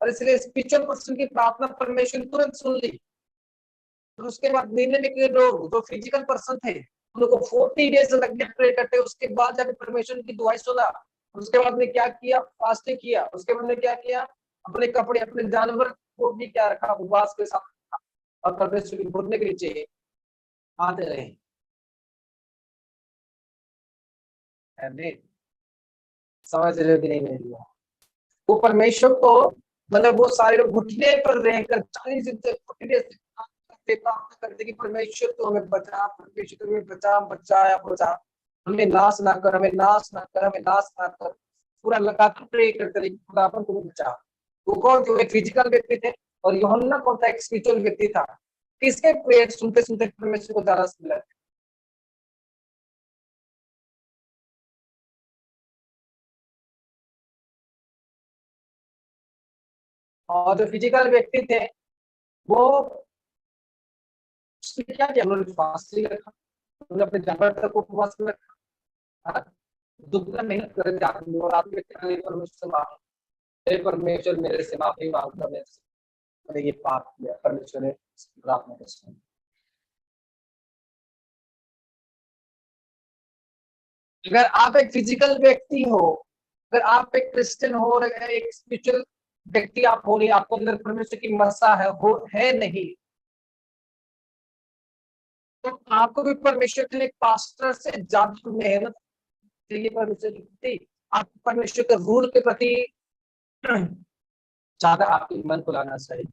और इसलिए स्पिरिचुअल पर्सन की प्रार्थना परमेश्वर ने तुरंत सुन ली। और उसके बाद नीने के लोग जो फिजिकल पर्सन थे, उनको 40 डेज लग गए प्रे करते, उसके बाद जाकर परमेश्वर की दुआई सुना। उसके बाद में क्या किया, फास्टिंग किया। उसके बाद में क्या किया, अपने कपड़े, अपने जानवर को भी क्या रखा, उपवास के साथ रखा, और परमेश्वर के घुटने के नीचे आते रहे। समझ रहे हो कि नहीं मेरी बात? वो परमेश्वर को, मतलब वो सारे लोग घुटने पर रहकर 40 दिन तक घुटने से प्रार्थना करते कि परमेश्वर तो हमें बचा, परमेश्वर तो हमें बचा, बचाया, बचा, हमें नाश ना कर, हमें नाश ना कर, हमें नाश ना कर। पूरा लगातार प्रे करते रहे, खुदावन तुम्हें बचा। वो कौन थे? एक फिजिकल व्यक्ति थे, और यूहन्ना कौन था? एक स्पिरिचुअल व्यक्ति था। किसके प्रेयर सुनते सुनते परमेश्वर को ज्यादा मिला? और जो फिजिकल व्यक्ति थे वो, उसने क्या किया, उन्होंने फास्टिंग रखा, उन्होंने अपने जानवर तक उपवास में रखा, है ना? दुगना मेहनत करे थे आदमी, और आदमी परमेश्वर मांगे, हे परमेश्वर मेरे से माफी मांगता, मेरे से मैंने ये पाप किया, परमेश्वर ने प्रार्थना कर सुनी। अगर आप एक फिजिकल व्यक्ति हो, अगर आप एक क्रिश्चियन हो, और एक स्पिरिचुअल व्यक्ति आप हो नहीं, आपको अंदर परमेश्वर की मसा है नहीं, तो आपको भी परमेश्वर के लिए एक पास्टर से ज्यादा मेहनत चाहिए। परमेश्वर के प्रति, आप परमेश्वर के रूल के प्रति ज्यादा आपके मन को लाना चाहिए।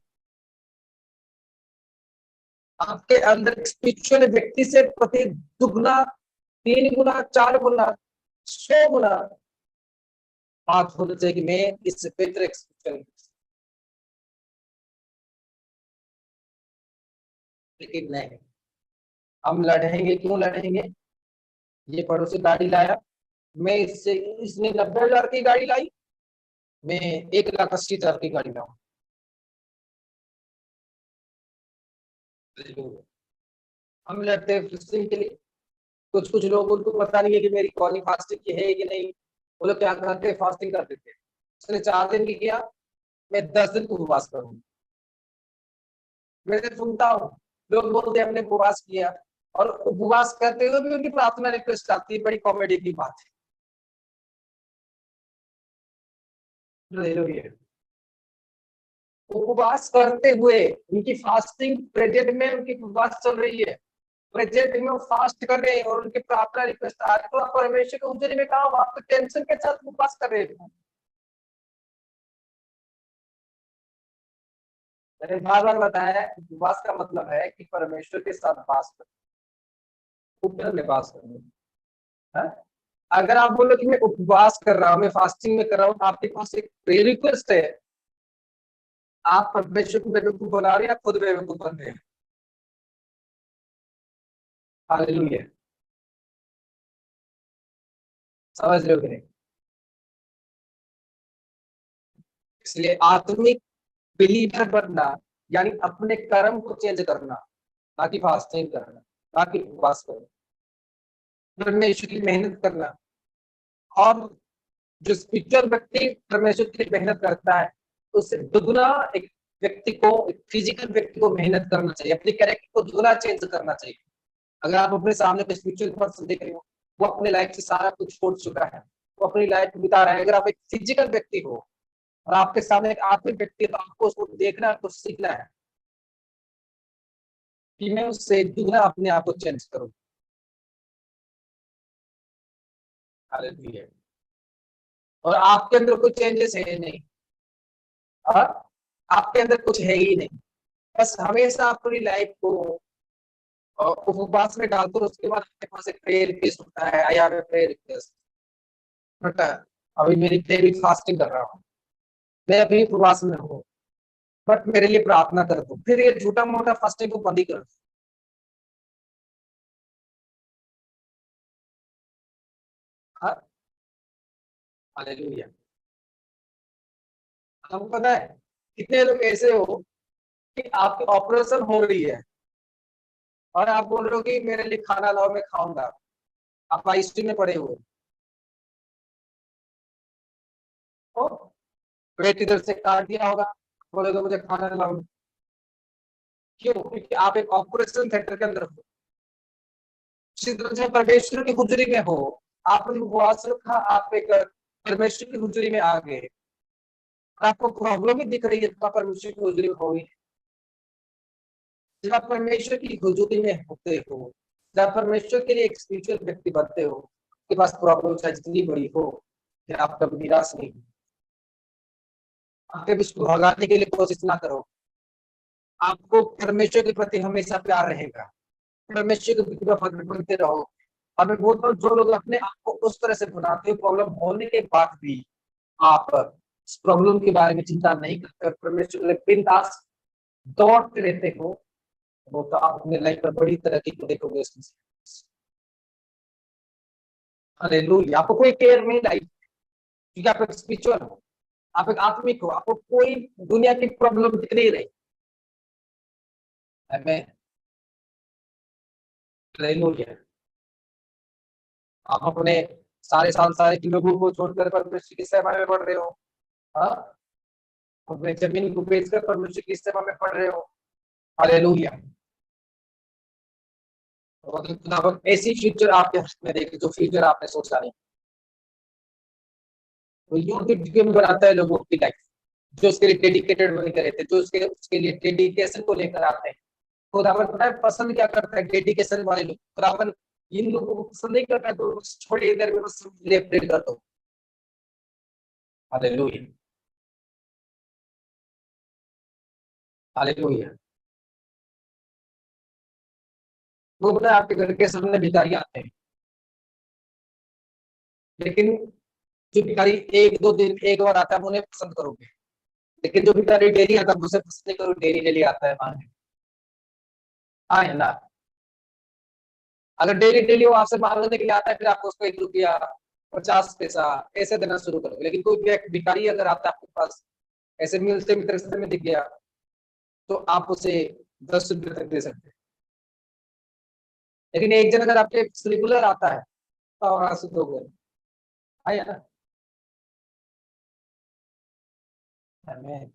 आपके अंदर स्पिरिचुअल व्यक्ति से प्रति दुगना, 3 गुना, 4 गुना, 100 गुना बात होना चाहिए कि मैं इससे बेहतर स्पिरिचुअल। लेकिन नहीं, हम लड़ेंगे, क्यों लड़ेंगे? ये पड़ोसी गाड़ी लाया, मैं इससे, इसने 90,000 की गाड़ी लाई, मैं 1,80,000 की गाड़ी लाऊं। हम लड़ते हैं फास्टिंग के लिए। कुछ कुछ लोग, उनको पता नहीं है कि मेरी कॉलिंग फास्टिंग की है कि नहीं। वो लोग क्या करते हैं, फास्टिंग कर देते हैं। उसने 4 दिन की किया, मैं 10 दिन को उपवास करूंगा। मैं सुनता हूँ लोग बोलते हैं हमने उपवास किया, और उपवास करते हुए भी उनकी प्रार्थना रिक्वेस्ट आती है। बड़ी कॉमेडी की बात है। उपवास करते हुए, उनकी फास्टिंग प्रेजेंट में, उनकी उपवास चल रही है, प्रेजेंट में वो फास्ट कर रहे हैं, और उनकी प्रार्थना रिक्वेस्ट आ रही है, तो आप परमेश्वर के उजरे में कहा, आप तो टेंशन के साथ उपवास कर रहे हैं। मैंने बार बार बताया, उपवास का मतलब है कि परमेश्वर के साथ बात कर, ऊपर में बात करना है। अगर आप बोलो कि मैं उपवास कर रहा हूँ, मैं फास्टिंग में कर रहा हूँ, आपके पास एक प्रेयर रिक्वेस्ट है, आप परमेश्वर को बेवकूफ बना रहे हैं, आप खुद बेवकूफ बन रहे हैं। हालेलुया। समझ रहे हो कि नहीं? इसलिए आत्मिक बिलीवर बनना यानी अपने कर्म को चेंज करना, ना कि फास्टिंग करना, ना कि उपवास करना, परमेश्वर की मेहनत करना। और जो स्पिरिचुअल व्यक्ति परमेश्वर की मेहनत करता है, उससे दुगना एक व्यक्ति को, एक फिजिकल व्यक्ति को मेहनत करना चाहिए, अपने कैरेक्टर को दुगना चेंज करना चाहिए। अगर आप अपने सामने कोई स्पिरिचुअल पर्सन देख रहे हो, वो अपने लाइफ से सारा कुछ छोड़ चुका है, वो अपनी लाइफ बिता रहा है। अगर आप एक फिजिकल व्यक्ति हो और आपके सामने एक आत्मिक व्यक्ति है, तो आपको उसको देखना, कुछ सीखना है कि मैं उससे दुगना अपने आप को चेंज करूं। हालेलुया। और आपके अंदर कोई चेंजेस है नहीं, और आपके अंदर कुछ है ही नहीं, बस हमेशा अपनी लाइफ को उपवास में डालते हो। उसके बाद आपके पास एक प्रेयर रिक्वेस्ट होता है, I have a prayer request, but अभी मेरी प्रेयर फास्टिंग कर रहा हूँ, मैं अभी उपवास में हूँ, बट मेरे लिए प्रार्थना कर दो। फिर ये झूठा मोटा फास्टिंग को बंद ही कर दो। हालेलुया। आपको पता है कितने लोग ऐसे हो कि आपकी ऑपरेशन हो रही है, और आप बोल रहे हो कि मेरे लिए खाना लाओ, मैं खाऊंगा। आप आईसीयू में पड़े हुए हो, पेट इधर से काट दिया होगा, बोलेगा मुझे खाना लाओ। क्यों? क्योंकि आप एक ऑपरेशन थिएटर के अंदर हो। इसी तरह से परमेश्वर की हुजरी में हो, आपने उपवास रखा, आप एक परमेश्वर की हुजूरी में आ गए, आपको प्रॉब्लम ही दिख रही है तो आप परमेश्वर की हुजूरी में हो ही। जब आप परमेश्वर की हुजूरी में होते हो, जब आप परमेश्वर के लिए एक स्पिरिचुअल व्यक्ति बनते हो, आपके पास प्रॉब्लम चाहे जितनी बड़ी हो, फिर आप कभी निराश नहीं, आप कभी इसको भगाने के लिए कोशिश ना करो। आपको परमेश्वर के प्रति हमेशा प्यार रहेगा, परमेश्वर के प्रति वफादार बनते रहो। और मैं बोलता हूँ, जो लोग अपने आप को उस तरह से बनाते हो, प्रॉब्लम होने के बाद भी आप इस प्रॉब्लम के बारे में चिंता नहीं करते, परमेश्वर के लिए बिंदास दौड़ते रहते हो, वो तो आप अपने लाइफ में बड़ी तरक्की को देखोगे इसमें। हालेलुया। आपको कोई केयर नहीं लाइफ, क्योंकि आप एक स्पिरिचुअल हो, आप एक आत्मिक हो, आपको कोई दुनिया की प्रॉब्लम दिख नहीं रही। आमेन। हालेलुया। आप अपने सारे सांसारिक लोगों को छोड़कर परमेश्वर की सेवा में बढ़ रहे हो। हाँ, अपने जमीन को बेचकर परमेश्वर की सेवा में पढ़ रहे हो। हालेलुया। और खुदावन ऐसी फ्यूचर आपके हाथ में देखे जो फ्यूचर आपने सोचा नहीं। तो योग्य ड्रीम बनाता है लोगों की लाइफ, जो उसके लिए डेडिकेटेड बने रहते हैं, जो उसके लिए डेडिकेशन को लेकर आते हैं। खुदावन पता है पसंद क्या करता है? डेडिकेशन वाले लोग। खुदावन इन लोगों को पसंद नहीं करता, तो छोड़िए इधर में, बस प्रे कर दो। हालेलुया। हालेलुया। वो पता है आपके घर के सामने भिखारी आते हैं, लेकिन जो भिखारी एक दो दिन एक बार आता है उन्हें पसंद करोगे, लेकिन जो भिखारी डेली आता है उसे पसंद नहीं करोगे, डेली डेली आता है मांगने। हाँ है ना। अगर डेली डेली वो आपसे मांगने के लिए आता है, फिर आपको उसको 1 रुपया 50 पैसा ऐसे देना शुरू करोगे। लेकिन कोई भिखारी अगर आता है आपके पास, ऐसे मिलते मिलते में दिख गया, तो आप उसे 10 रुपये तक दे सकते हैं। लेकिन एक जन अगर आपके रेगुलर आता है, तो आंसू दोगे। है ना। आमीन।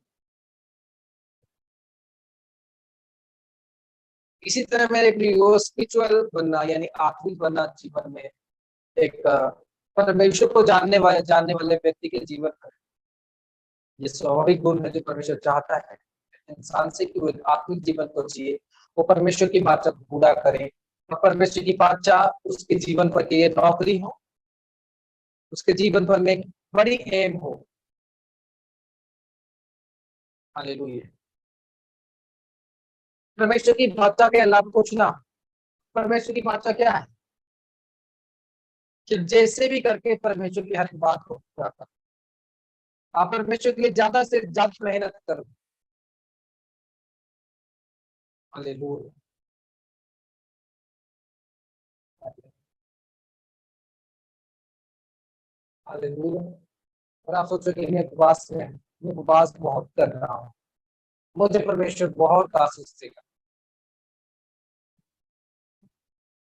इसी तरह मेरे लिए स्पिरिचुअल बनना यानी आत्मिक बनना जीवन में एक परमेश्वर को जानने वाले व्यक्ति के जीवन का ये स्वाभाविक गुण है जो परमेश्वर चाहता है इंसान से, कि वो आत्मिक जीवन को जिए, वो परमेश्वर की वाचा को पूरा करे, और परमेश्वर की वाचा उसके जीवन पर ये नौकरी हो, उसके जीवन पर में एक बड़ी एम हो। हालेलुया। परमेश्वर की वाचा के अलावा कुछ ना। परमेश्वर की वाचा क्या है? कि जैसे भी करके परमेश्वर की हर बात को पूरा कर। आप परमेश्वर के लिए ज्यादा से ज्यादा मेहनत करो। हालेलुया। हालेलुया। और आप सोचो कि मैं उपवास बहुत कर रहा हूँ, मुझे परमेश्वर बहुत आशीष देगा।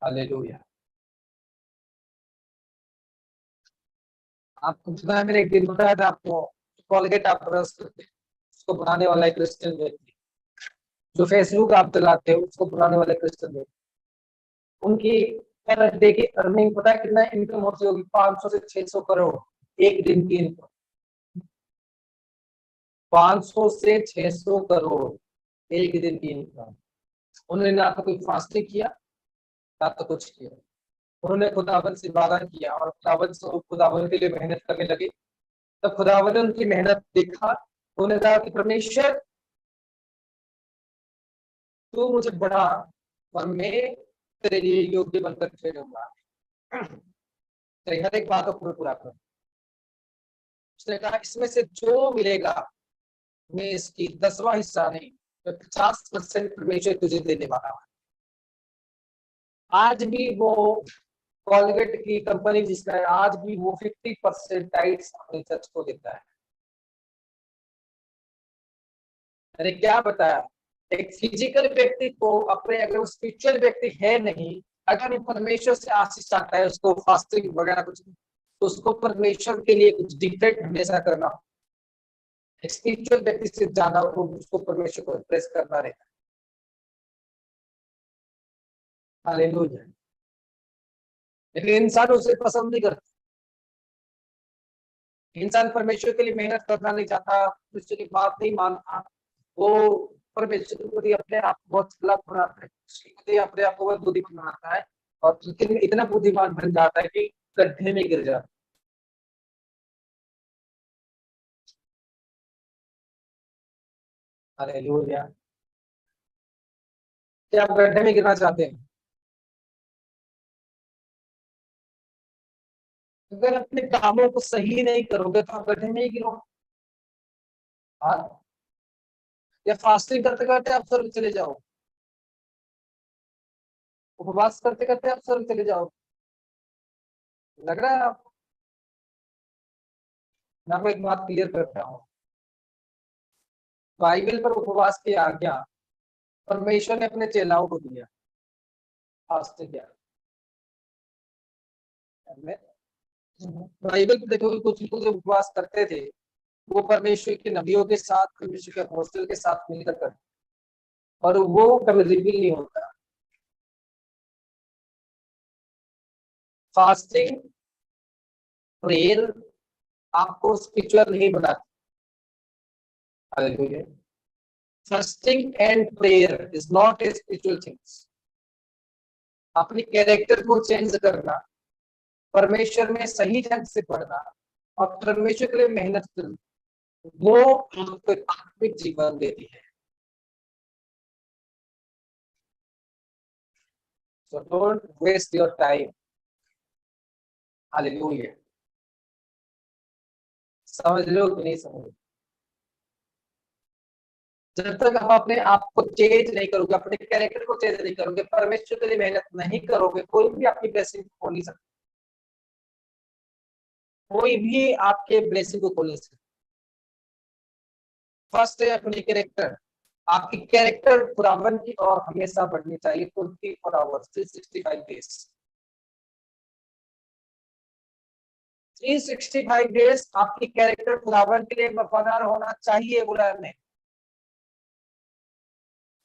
हालेलुया। आपको पता है, मैंने एक दिन बताया था आपको, कॉलगेट आप ब्रश करते हैं, उसको बनाने वाला एक क्रिश्चियन व्यक्ति, जो फेसबुक आप चलाते हो उसको बनाने वाले क्रिश्चियन व्यक्ति, उनकी पर डे की अर्निंग पता है कितना इनकम होती होगी? 500 से 600 करोड़ एक दिन की इनकम। 500 से 600 करोड़ एक दिन की इनकम। उन्होंने ना तो कोई फास्टिंग किया, ना तो कुछ किया। उन्होंने खुदावन से वादा किया और खुदावन के लिए मेहनत करने लगे। तब खुदावन ने उनकी मेहनत देखा, उन्होंने कहा कि परमेश्वर तू मुझे बढ़ा, और मैं तेरे लिए योग्य बनकर ठहरूंगा, तेरी हर एक बात को पूरा कर। उसने कहा इसमें से जो मिलेगा मैं इसकी 10वां हिस्सा नहीं, मैं 50% परमेश्वर तुझे देने वाला हूँ। आज भी वो कॉलगेट की कंपनी जिसका है, आज भी वो 50% टाइट्स अपने चर्च को देता है। मैंने क्या बताया? एक फिजिकल व्यक्ति को अपने, अगर वो स्पिरिचुअल व्यक्ति है नहीं, अगर वो परमेश्वर से आशीष चाहता है, उसको फास्टिंग वगैरह कुछ, तो उसको परमेश्वर के लिए कुछ डिफरेंट हमेशा करना। स्पिरिचुअल व्यक्ति से ज्यादा उसको परमेश्वर को प्रेस करना रहता है। हालेलुया। लेकिन इंसान उसे पसंद नहीं करता। इंसान परमेश्वर के लिए मेहनत करना नहीं चाहता, परमेश्वर की बात नहीं मानता, वो परमेश्वर के प्रति अपने आप को बहुत चालाक बनाता है, उसके प्रति अपने आप को बहुत बुद्धिमान बनाता है और फिर इतना बुद्धिमान बन जाता है कि गड्ढे में गिर जाता है। हालेलुया। क्या आप गड्ढे में गिरना चाहते हैं? अगर अपने कामों को सही नहीं करोगे तो आप गड्ढे में ही गिरोगे। हाँ, या फास्टिंग करते करते आप स्वर्ग चले जाओ, उपवास करते करते आप स्वर्ग चले जाओ, लग रहा है आप? मैं आपको एक बात क्लियर करता हूँ, बाइबल पर उपवास की आज्ञा परमेश्वर ने अपने चेलाओं को दिया, फास्टिंग किया। बाइबल पर देखो कुछ लोग जो उपवास करते थे वो परमेश्वर के नबियों के साथ, परमेश्वर के अपोस्तल के साथ मिलकर करते, और वो कभी रिवील नहीं होता। फास्टिंग, प्रेयर आपको स्पिरिचुअल नहीं बनाती। Hallelujah. Fasting and prayer is not a spiritual things. अपनी कैरेक्टर को चेंज करना, परमेश्वर में सही ढंग से पढ़ना और परमेश्वर के लिए मेहनत करना, वो आपको आत्मिक जीवन देती है। So don't waste your time. Hallelujah. समझ लो कि नहीं समझ? जब तक आप अपने आप को चेंज नहीं करोगे, अपने कैरेक्टर को चेंज नहीं करोगे, परमेश्वर के लिए मेहनत नहीं करोगे, कोई भी आपकी ब्लेसिंग को खोल नहीं सकता, कोई भी आपके ब्लेसिंग को खोल नहीं सकता। फर्स्ट है अपनी कैरेक्टर। आपकी कैरेक्टर खुदावन की और हमेशा बढ़नी चाहिए 24 आवर्स 365 डेज। 365 डेज आपकी कैरेक्टर खुदावन के लिए वफादार होना चाहिए। बोला हमने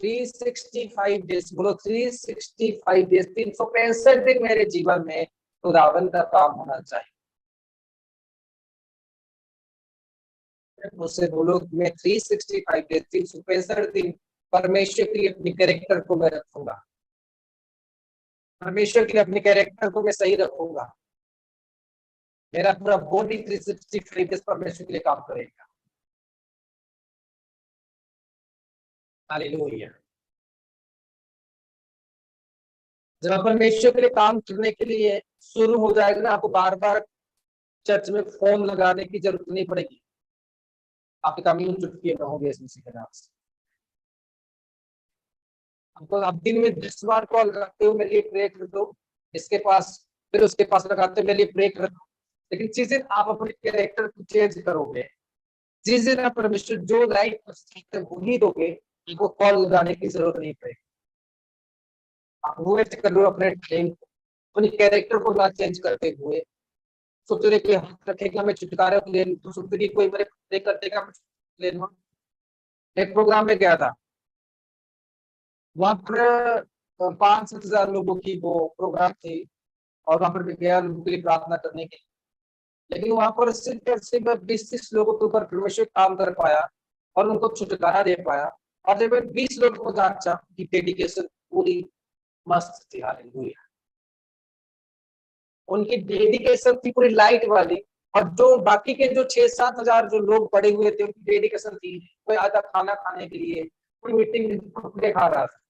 365 डेज, बोलो 365 डेज, 365 दिन मेरे जीवन में खुदावन का काम होना चाहिए। मुझसे बोलो मैं 365 डेज, 365 दिन परमेश्वर के लिए अपनी कैरेक्टर को मैं रखूंगा, परमेश्वर के लिए अपने कैरेक्टर को मैं सही रखूंगा, मेरा पूरा बॉडी 365 डेज परमेश्वर के लिए काम करेगा। हालेलुया। जब आप परमेश्वर के लिए काम करने के लिए शुरू हो जाएगा ना, आपको बार बार चर्च में फोन लगाने की जरूरत नहीं पड़ेगी, आपके काम यूं चुटकी रहोगे इसमें से नाम से। आपको आप दिन में 10 बार कॉल लगाते हो मेरे लिए प्रे कर दो, इसके पास, फिर उसके पास लगाते हो मेरे लिए प्रे कर दो, लेकिन जिस दिन आप अपने कैरेक्टर को चेंज करोगे, जिस दिन आप परमेश्वर जो लाइफ वही दोगे, आपको कॉल लगाने की जरूरत नहीं पड़ेगी। आप वेट कर लो अपने टाइम को, अपने कैरेक्टर को ना चेंज करते हुए। सोचते रहे कोई हाथ रखेगा मैं छुटकारा को ले लूं, तो सोचते रहे कोई मेरे प्रे कर देगा मैं ले लूं। एक प्रोग्राम में गया था, वहां पर 5-7 हजार लोगों की वो प्रोग्राम थी, और वहां पर भी गया लोगों के लिए प्रार्थना करने के लिए, लेकिन वहां पर सिर्फ 20-30 लोगों के ऊपर परमेश्वर काम कर पाया और उनको छुटकारा दे पाया, और जब 20 लोगों को जांचा की डेडिकेशन पूरी मस्त थी। हालेलुया। उनकी डेडिकेशन थी पूरी लाइट वाली, और जो बाकी के जो 6-7 हजार जो लोग पड़े हुए थे उनकी डेडिकेशन थी, कोई आता खाना खाने के लिए, कोई मीटिंग में खा रहा था,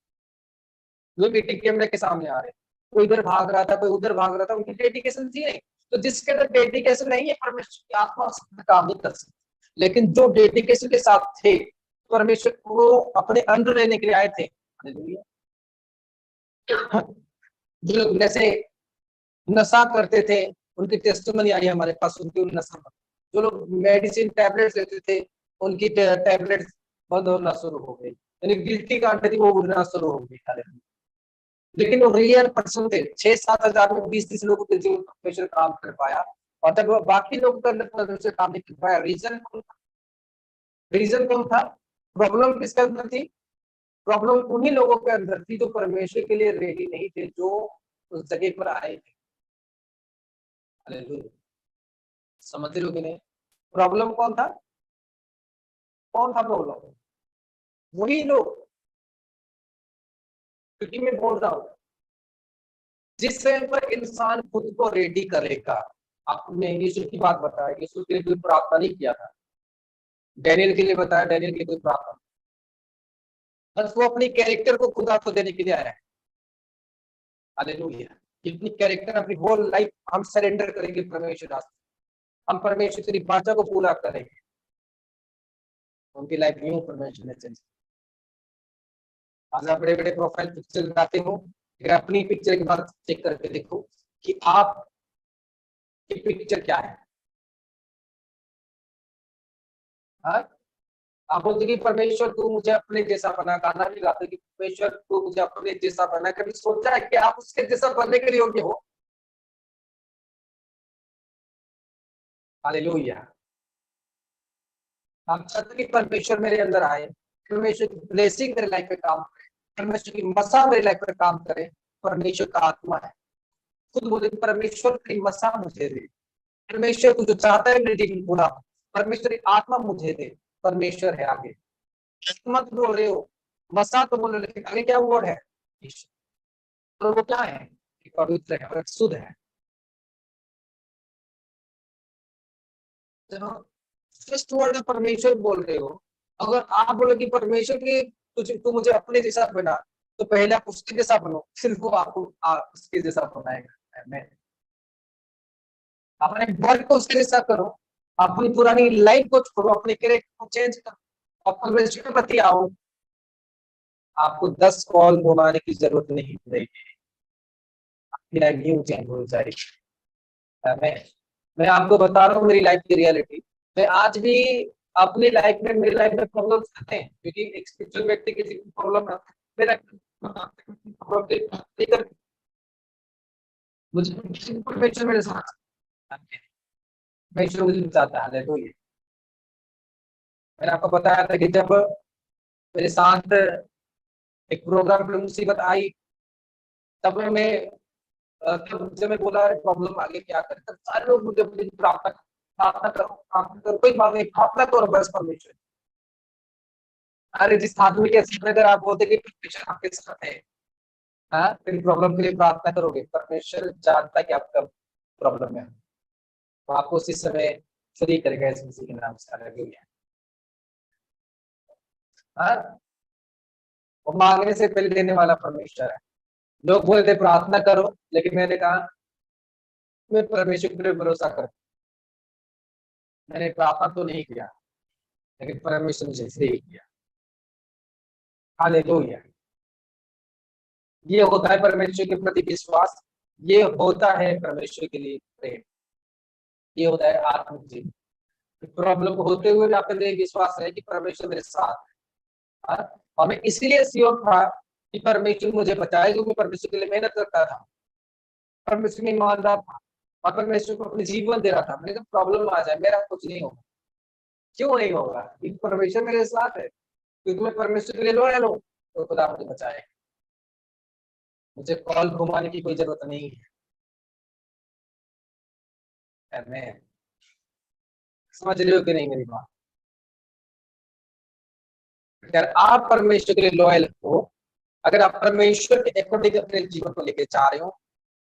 जो मीटिंग कैमरे के सामने आ रहे, कोई इधर भाग रहा था, कोई उधर भाग रहा था, उनकी डेडिकेशन थी नहीं। तो जिसके अंदर डेडिकेशन नहीं है परमेश्वर की आत्मा उसमें काम नहीं कर सकती, लेकिन जो डेडिकेशन के साथ थे परमेश्वर को अपने अंदर लेने के लिए आए थे। हालेलुया। जो लोग जैसे नशा करते थे, उनकी टेस्टिमनी आई हमारे पास, उनकी नशा, जो लोग मेडिसिन टैबलेट्स लेते थे उनकी टैबलेट्स बंद होना शुरू हो गई, यानी गिल्टी काट थी वो उड़ना शुरू हो गई। हालेलुया। लेकिन वो रियल पर्सन थे, 6-7 हजार में 20-30 लोगों के जीवन परमेश्वर काम कर पाया, और तब बाकी लोगों के अंदर परमेश्वर काम नहीं कर पाया। रीजन कौन था? प्रॉब्लम किसके अंदर थी? प्रॉब्लम उन्हीं लोगों के अंदर थी जो परमेश्वर के लिए रेडी नहीं थे, जो उस जगह पर आए थे। हालेलुया। समझ रहे हो कि नहीं? प्रॉब्लम कौन था प्रॉब्लम? वही लोग। क्योंकि मैं बोल रहा हूं, जिस समय पर इंसान खुद को रेडी करेगा, आपने यीशु की बात बताया, यीशु के लिए कोई प्रार्थना नहीं किया था, डैनियल के लिए बताया, डैनियल के लिए कोई प्रार्थना, बस वो अपनी कैरेक्टर को खुदा को देने के लिए आया है। हालेलुया। अपनी कैरेक्टर, अपनी होल लाइफ हम सरेंडर करेंगे परमेश्वर रास्ते, हम परमेश्वर की बातों को पूरा करेंगे, उनकी लाइफ यूं परमेश्वर ने चेंज। आज आप बड़े बड़े प्रोफाइल पिक्चर बनाते हो, अगर अपनी पिक्चर के बाद चेक करके देखो कि आप की पिक्चर क्या है। हाँ, आप बोलते कि परमेश्वर तू मुझे अपने जैसा बना, गाना भी गाते कि परमेश्वर तू मुझे अपने जैसा बना, कभी सोचा है कि आप उसके जैसा बनने के लिए योग्य हो? हालेलुया। आप चाहते कि परमेश्वर मेरे अंदर आए, परमेश्वर की ब्लेसिंग मेरे लाइफ पे काम करे, परमेश्वर की मसा मेरे लाइफ पे काम करे। परमेश्वर का आत्मा है, खुद बोले परमेश्वर की मसा मुझे दे, परमेश्वर को जो चाहता है मेरे जीवन पूरा, परमेश्वर की आत्मा मुझे दे। परमेश्वर है आगे, मत बोल रहे हो, मसा तो बोल रहे, लेकिन आगे क्या वर्ड है? तो वो क्या है? पवित्र है और शुद्ध है। फर्स्ट वर्ड परमेश्वर बोल रहे हो, अगर आप बोले कि परमेश्वर के तुझे तू मुझे अपने जैसा बना, तो पहले आप उसके जैसा बनो, फिर वो आपको उसके जैसा बनाएगा। मैं अपने वर्क को उसके जैसा करो, अपनी पुरानी लाइफ को छोड़ो, अपने कैरेक्टर को चेंज करो और परमेश्वर के प्रति आओ। आपको 10 कॉल घुमाने की जरूरत नहीं पड़ेगी, आपकी लाइफ न्यू चेंज हो जाएगी। मैं मैं आपको बता रहा हूँ मेरी लाइफ की रियलिटी। मैं आज भी अपनी लाइफ में, मेरी लाइफ में प्रॉब्लम आते हैं, क्योंकि एक स्पिरिचुअल व्यक्ति किसी को प्रॉब्लम आता है, मेरा प्रॉब्लम मुझे परमेश्वर मेरे साथ, परमेश्वर मुझे बताता है। तो ये मैंने आपको बताया था कि जब मेरे साथ एक प्रोग्राम पे मुसीबत आई, तब मैं तब जब मैं बोला प्रॉब्लम आगे क्या करें, तब सारे लोग मुझे बोले प्रार्थना प्रार्थना करो, प्रार्थना करो, कोई बात नहीं, प्रार्थना करो बस परमेश्वर। अरे जिस आदमी के साथ अगर आप बोलते कि परमेश्वर आपके साथ है, हाँ, फिर प्रॉब्लम के लिए प्रार्थना करोगे, परमेश्वर जानता है कि आपका प्रॉब्लम है, तो आपको उसी समय फ्री करेगा इस मसीह के नाम से। हालेलुया। हाँ, वो मांगने से पहले देने वाला परमेश्वर है। लोग बोलते प्रार्थना करो, लेकिन मैंने कहा मैं परमेश्वर पर भरोसा कर, मैंने प्रार्थना तो नहीं किया, लेकिन परमेश्वर मुझे फ्री किया। हालेलुया। ये होता है परमेश्वर के प्रति विश्वास, ये होता है परमेश्वर के लिए प्रेम, ये होता है आत्मिक जीवन। प्रॉब्लम होते हुए आपका विश्वास है कि परमेश्वर मेरे साथ है। और मैं इसलिए श्योर था कि परमेश्वर मुझे बचाएगा, क्योंकि परमेश्वर के लिए मेहनत करता था, परमेश्वर में ईमानदार था और परमेश्वर को अपने जीवन दे रहा था। मैंने कहा प्रॉब्लम आ जाए मेरा कुछ नहीं होगा, क्यों नहीं होगा, क्योंकि परमेश्वर मेरे साथ है, क्योंकि मैं परमेश्वर के लिए लॉयल हूँ, तो खुदा मुझे बचाए, मुझे कॉल घुमाने की कोई जरूरत नहीं है। मैं समझ रहे हो कि नहीं मेरी बात? अगर आप परमेश्वर के लिए लॉयल हो, अगर आप परमेश्वर के अकॉर्डिंग अपने जीवन को लेके जा रहे हो,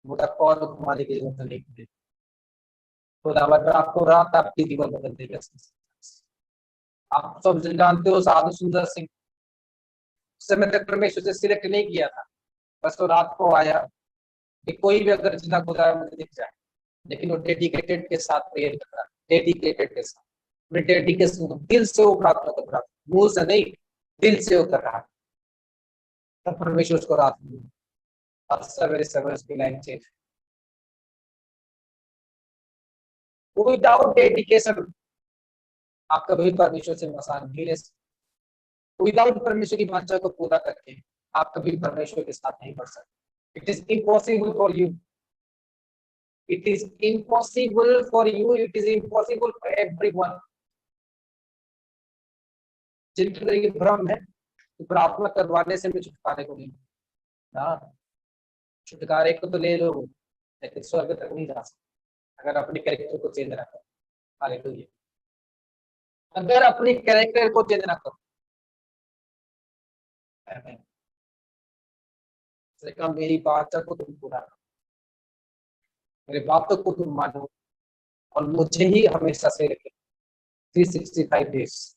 मुझे कॉल घुमाने की जरूरत नहीं है। खुदावंत आपको रात आपकी जीवन बदल देगा। आप सब जानते हो साधु सुंदर सिंह उस समय तक परमेश्वर से सिलेक्ट नहीं किया था, बस वो रात को आया कि कोई भी अगर जिंदा खुदा मुझे दिख जाए, लेकिन वो डेडिकेटेड के साथ प्रेयर कर रहा, डेडिकेटेड के साथ, डेडिकेशन दिल से वो प्रार्थना कर रहा, मुंह से नहीं, दिल से वो कर रहा। तब परमेश्वर उसको रात में और सवेरे सवेरे उसकी लाइफ चेंज। विदाउट डेडिकेशन आप कभी परमेश्वर से मसान नहीं ले सकते, विदाउट परमेश्वर की वाचा को पूरा करके आप कभी परमेश्वर के साथ नहीं बढ़ सकते। It is impossible for you, it is impossible for you, it is impossible for everyone. जिनके अंदर ये भ्रम है कि प्रार्थना करवाने से मैं छुटकारे को नहीं, हाँ, छुटकारे को तो ले लो, लेकिन स्वर्ग तक नहीं जा सकते अगर अपने कैरेक्टर को चेंज रखा। हालेलुया। अगर अपनी कैरेक्टर को चेंज ना करो, मेरी बातों को तुम पूरा करो, मेरी बातों को तुम मानो और मुझे ही हमेशा से रखे 365 days,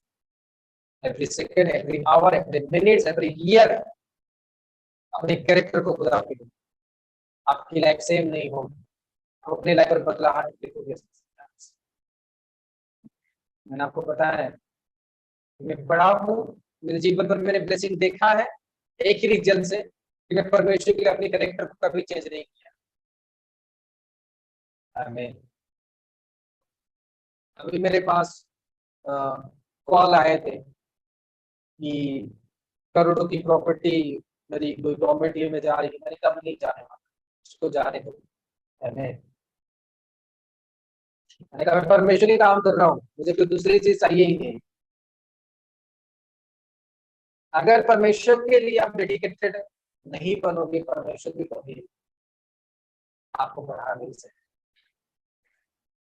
every second, every hour, every minute, every year अपने कैरेक्टर को खुदा के दो। आपकी लाइफ सेम नहीं होगी, आप अपने लाइफ पर बदलाव देखोगे। मैंने आपको बताया है, मैं बड़ा हूँ, मेरे जीवन पर मैंने ब्लेसिंग देखा है एक ही रीजन से कि मैं परमेश्वर के लिए अपने कैरेक्टर को कभी चेंज नहीं किया। आमीन। अभी मेरे पास कॉल आए थे कि करोड़ों की प्रॉपर्टी मेरी कोई गवर्नमेंट में जा रही है, मैंने कहा नहीं जाने वाला, उसको जाने दो। आमीन। मैंने कहा मैं परमेश्वर की काम कर रहा हूँ, मुझे कोई दूसरी चीज चाहिए ही नहीं। अगर परमेश्वर के लिए आप डेडिकेटेड नहीं बनोगे, परमेश्वर भी कभी आपको बढ़ा नहीं सकते।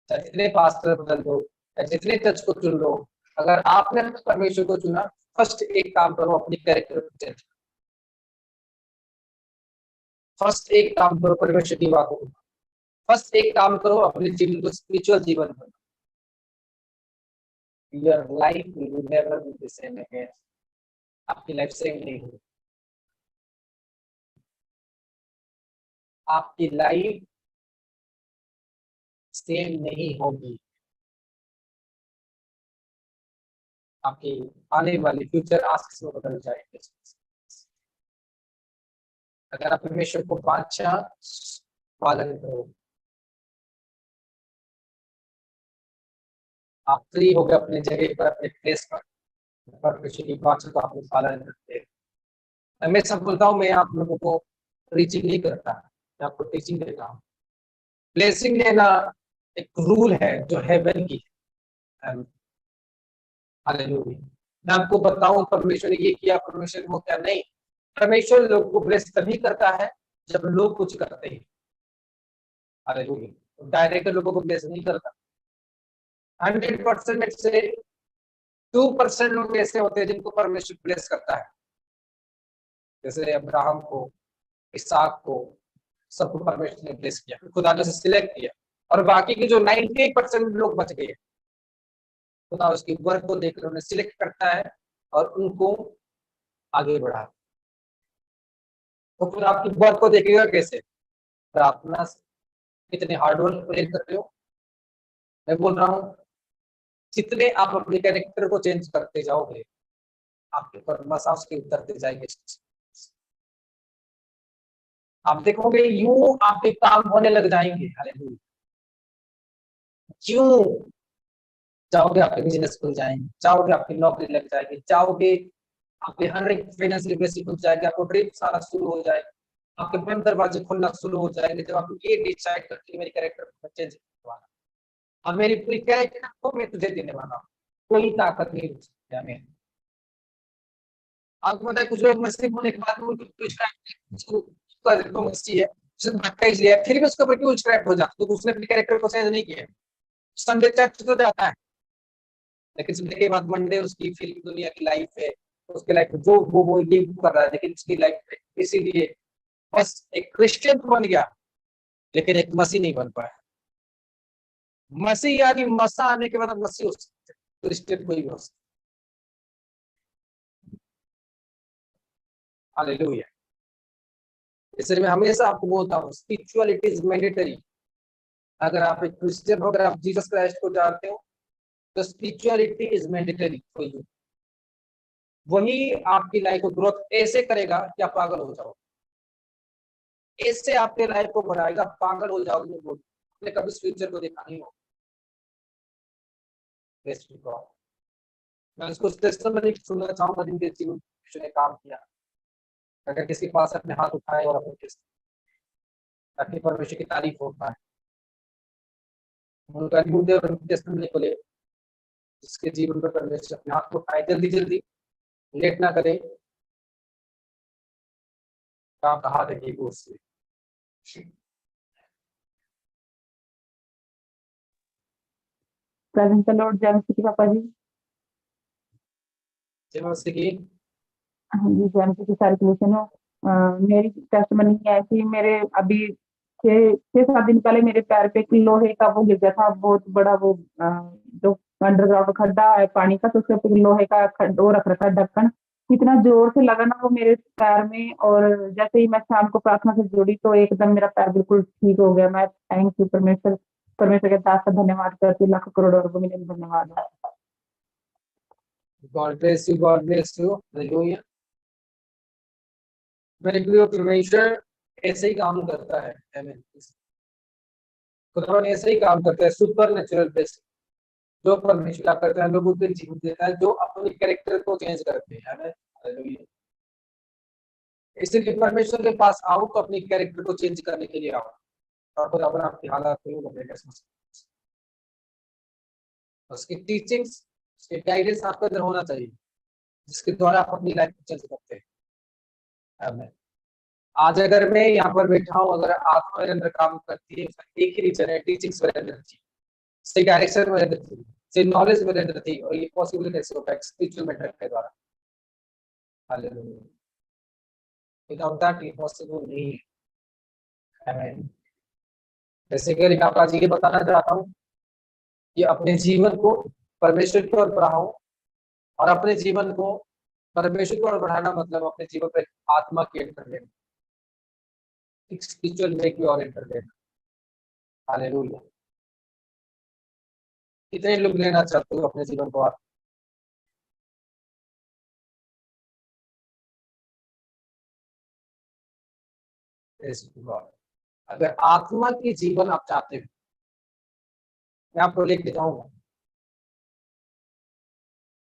जितने पास्टर बदल दो, जितने चर्च को चुन लो, अगर आपने परमेश्वर को चुना, फर्स्ट एक काम करो, अपनी कैरेक्टर को चेंज। फर्स्ट एक काम करो, परमेश्वर की बातों को। फर्स्ट एक काम करो, अपने जीवन को स्पिरिचुअल जीवन बनो। Your life will never be the same again. आपकी लाइफ सेम नहीं होगी, आपकी लाइफ सेम नहीं होगी, आपकी आने वाली फ्यूचर आज से बदल जाएगी। अगर आप परमेश्वर को बादशाह पालन करो, आप फ्री हो गए अपने जगह पर, अपने प्लेस पर, परमेश्वर की बादशाह को आपने पालन करते हैं। मैं सब बोलता हूँ, मैं आप लोगों को टीचिंग नहीं करता, मैं आपको टीचिंग देता हूँ। ब्लेसिंग लेना एक रूल है जो हेवन की है। हालेलुया। मैं आपको बताऊं परमेश्वर ने ये किया, परमेश्वर ने वो क्या, नहीं। परमेश्वर लोगों को ब्लेस तभी करता है जब लोग कुछ करते हैं। हालेलुया। डायरेक्ट लोगों को ब्लेस नहीं करता। 100% में से 2% लोग ऐसे होते हैं जिनको परमेश्वर ब्लेस करता है, जैसे अब्राहम को, इसहाक को, सबको परमेश्वर ने ब्लेस किया, खुदा ने सिलेक्ट किया। और बाकी के जो 98% लोग बच गए, खुदा उसकी वर्क को देखकर उन्हें सिलेक्ट करता है और उनको आगे बढ़ा। तो फिर आपकी वर्क को देखेगा कैसे? प्रार्थना से, कितने हार्ड वर्क प्ले कर रहे हो। मैं बोल रहा हूँ, जितने आप अपने कैरेक्टर को चेंज करते जाओगे, आपके ऊपर मसाज के उतरते जाएंगे। आप देखोगे यूं आपके काम होने लग जाएंगे। हालेलुया। क्यों? चाहोगे आपके बिजनेस खुल जाएंगे, चाहोगे आपकी नौकरी लग जाएगी, चाहोगे आपके हर एक फाइनेंशियल बेसिक खुल जाएगा, आपको ड्रीम सारा शुरू हो जाएगा, आपके बंद दरवाजे खुलना शुरू हो जाएंगे जब आप ये डिसाइड करके मेरी कैरेक्टर को चेंज करने वाला और मेरी पूरी कैरेक्टर को मैं तुझे देने वाला हूँ, कोई ताकत नहीं हो सकती हमें। आपको पता है कुछ लोग मस्ती होने के बाद मस्ती है, उसने धक्का ही लिया, फिर भी उसके ऊपर क्यों स्क्रैप हो जाता, तो उसने अपने कैरेक्टर को चेंज नहीं किया। संडे चर्च तो जाता है, लेकिन संडे के बाद मंडे उसकी फिल्म दुनिया की लाइफ है, उसके लाइफ में जो वो ये कर रहा है, लेकिन उसकी लाइफ में इसीलिए बस एक क्रिश्चियन तो बन गया, लेकिन एक मसीह नहीं बन पाया। मसीह यानी मसा आने के बाद मसीह हो सकते, क्रिश्चियन कोई भी हो सकता। हालेलुया। इसलिए मैं हमेशा आपको बोलता हूँ, स्पिरिचुअलिटी इज मैंडेटरी। अगर आप एक क्रिश्चियन हो, अगर आप जीसस क्राइस्ट को जानते हो, तो spirituality is mandatory for you. वही आपकी लाइफ को ग्रोथ ऐसे करेगा कि आप पागल हो जाओ, इससे आपके लाइफ को बढ़ाएगा, पागल हो जाओगे। आपने कभी फ्यूचर को देखा नहीं हो। मैं उसको सुनना चाहूंगा जिनके जीवन ने काम किया। अगर किसी के पास अपने हाथ उठाए और अपने ताकि परमेश्वर की तारीफ हो पाए, उनका खोले, जिसके जीवन पर परमेश्वर अपने हाथ को उठाए, जल्दी जल्दी लेट ना करे, काम कहा देखिए उससे। प्रेजेंट द लॉर्ड, जय मसीह की पापा जी। जैसे कि हाँ जी, जैन की सारी सॉल्यूशन है। मेरी टेस्टमनी है कि मेरे अभी 6-7 दिन पहले मेरे पैर पे एक लोहे का वो गिर गया था, बहुत बड़ा वो जो अंडरग्राउंड खड्डा है पानी का, तो उसके ऊपर लोहे का वो रख रखा है ढक्कन। इतना जोर से लगा ना वो मेरे पैर में, और जैसे ही मैं शाम को प्रार्थना से जुड़ी तो एकदम मेरा पैर बिल्कुल ठीक हो गया। मैं थैंक यू परमेश्वर, परमेश्वर के दास का धन्यवाद करती हूँ, लाख करोड़ और मिलियन धन्यवाद है। God bless you, God bless you, hallelujah. मेरे प्रिय परमेश्वर ऐसे ही काम करता है, आमीन। खुदावन ऐसे ही काम करता है, सुपर नेचुरल बेस जो परमेश्वर क्या करता है, लोगों को जीवन देता है जो अपने कैरेक्टर को चेंज करते हैं, आमीन, हालेलुया। इसलिए परमेश्वर के पास आओ तो अपने कैरेक्टर को चेंज करने के लिए आओ, और खुदावन आपकी हालात को बदलेगा। उसकी टीचिंग्स, उसके गाइडेंस आपके अंदर होना चाहिए, जिसके द्वारा आप अपनी लाइफ को चेंज करते हैं, आमीन। आज अगर मैं यहाँ पर बैठा हूँ, अगर आत्मा मेरे अंदर काम करती है, एक ही रीजन है, टीचिंग्स मेरे अंदर थी, सही डायरेक्शन मेरे अंदर थी, सही नॉलेज मेरे अंदर थी, और ये पॉसिबल कैसे होता है? स्पिरिचुअल मेथड के द्वारा, हालेलुया। विदाउट दैट ये पॉसिबल नहीं है, आमीन। जैसे कि मैं आपको आज ये बताना चाहता हूँ कि अपने जीवन को परमेश्वर की ओर बढ़ाओ, और अपने जीवन को परमेश्वर की ओर बढ़ाना मतलब अपने जीवन पर आत्मा की एंटर लेना, एक स्पिरिचुअल वे की ओर एंटर लेना, हालेलुया। कितने लोग लेना चाहते हो अपने जीवन को आप? अगर आत्मा की जीवन आप चाहते हो, मैं आपको लेके जाऊंगा,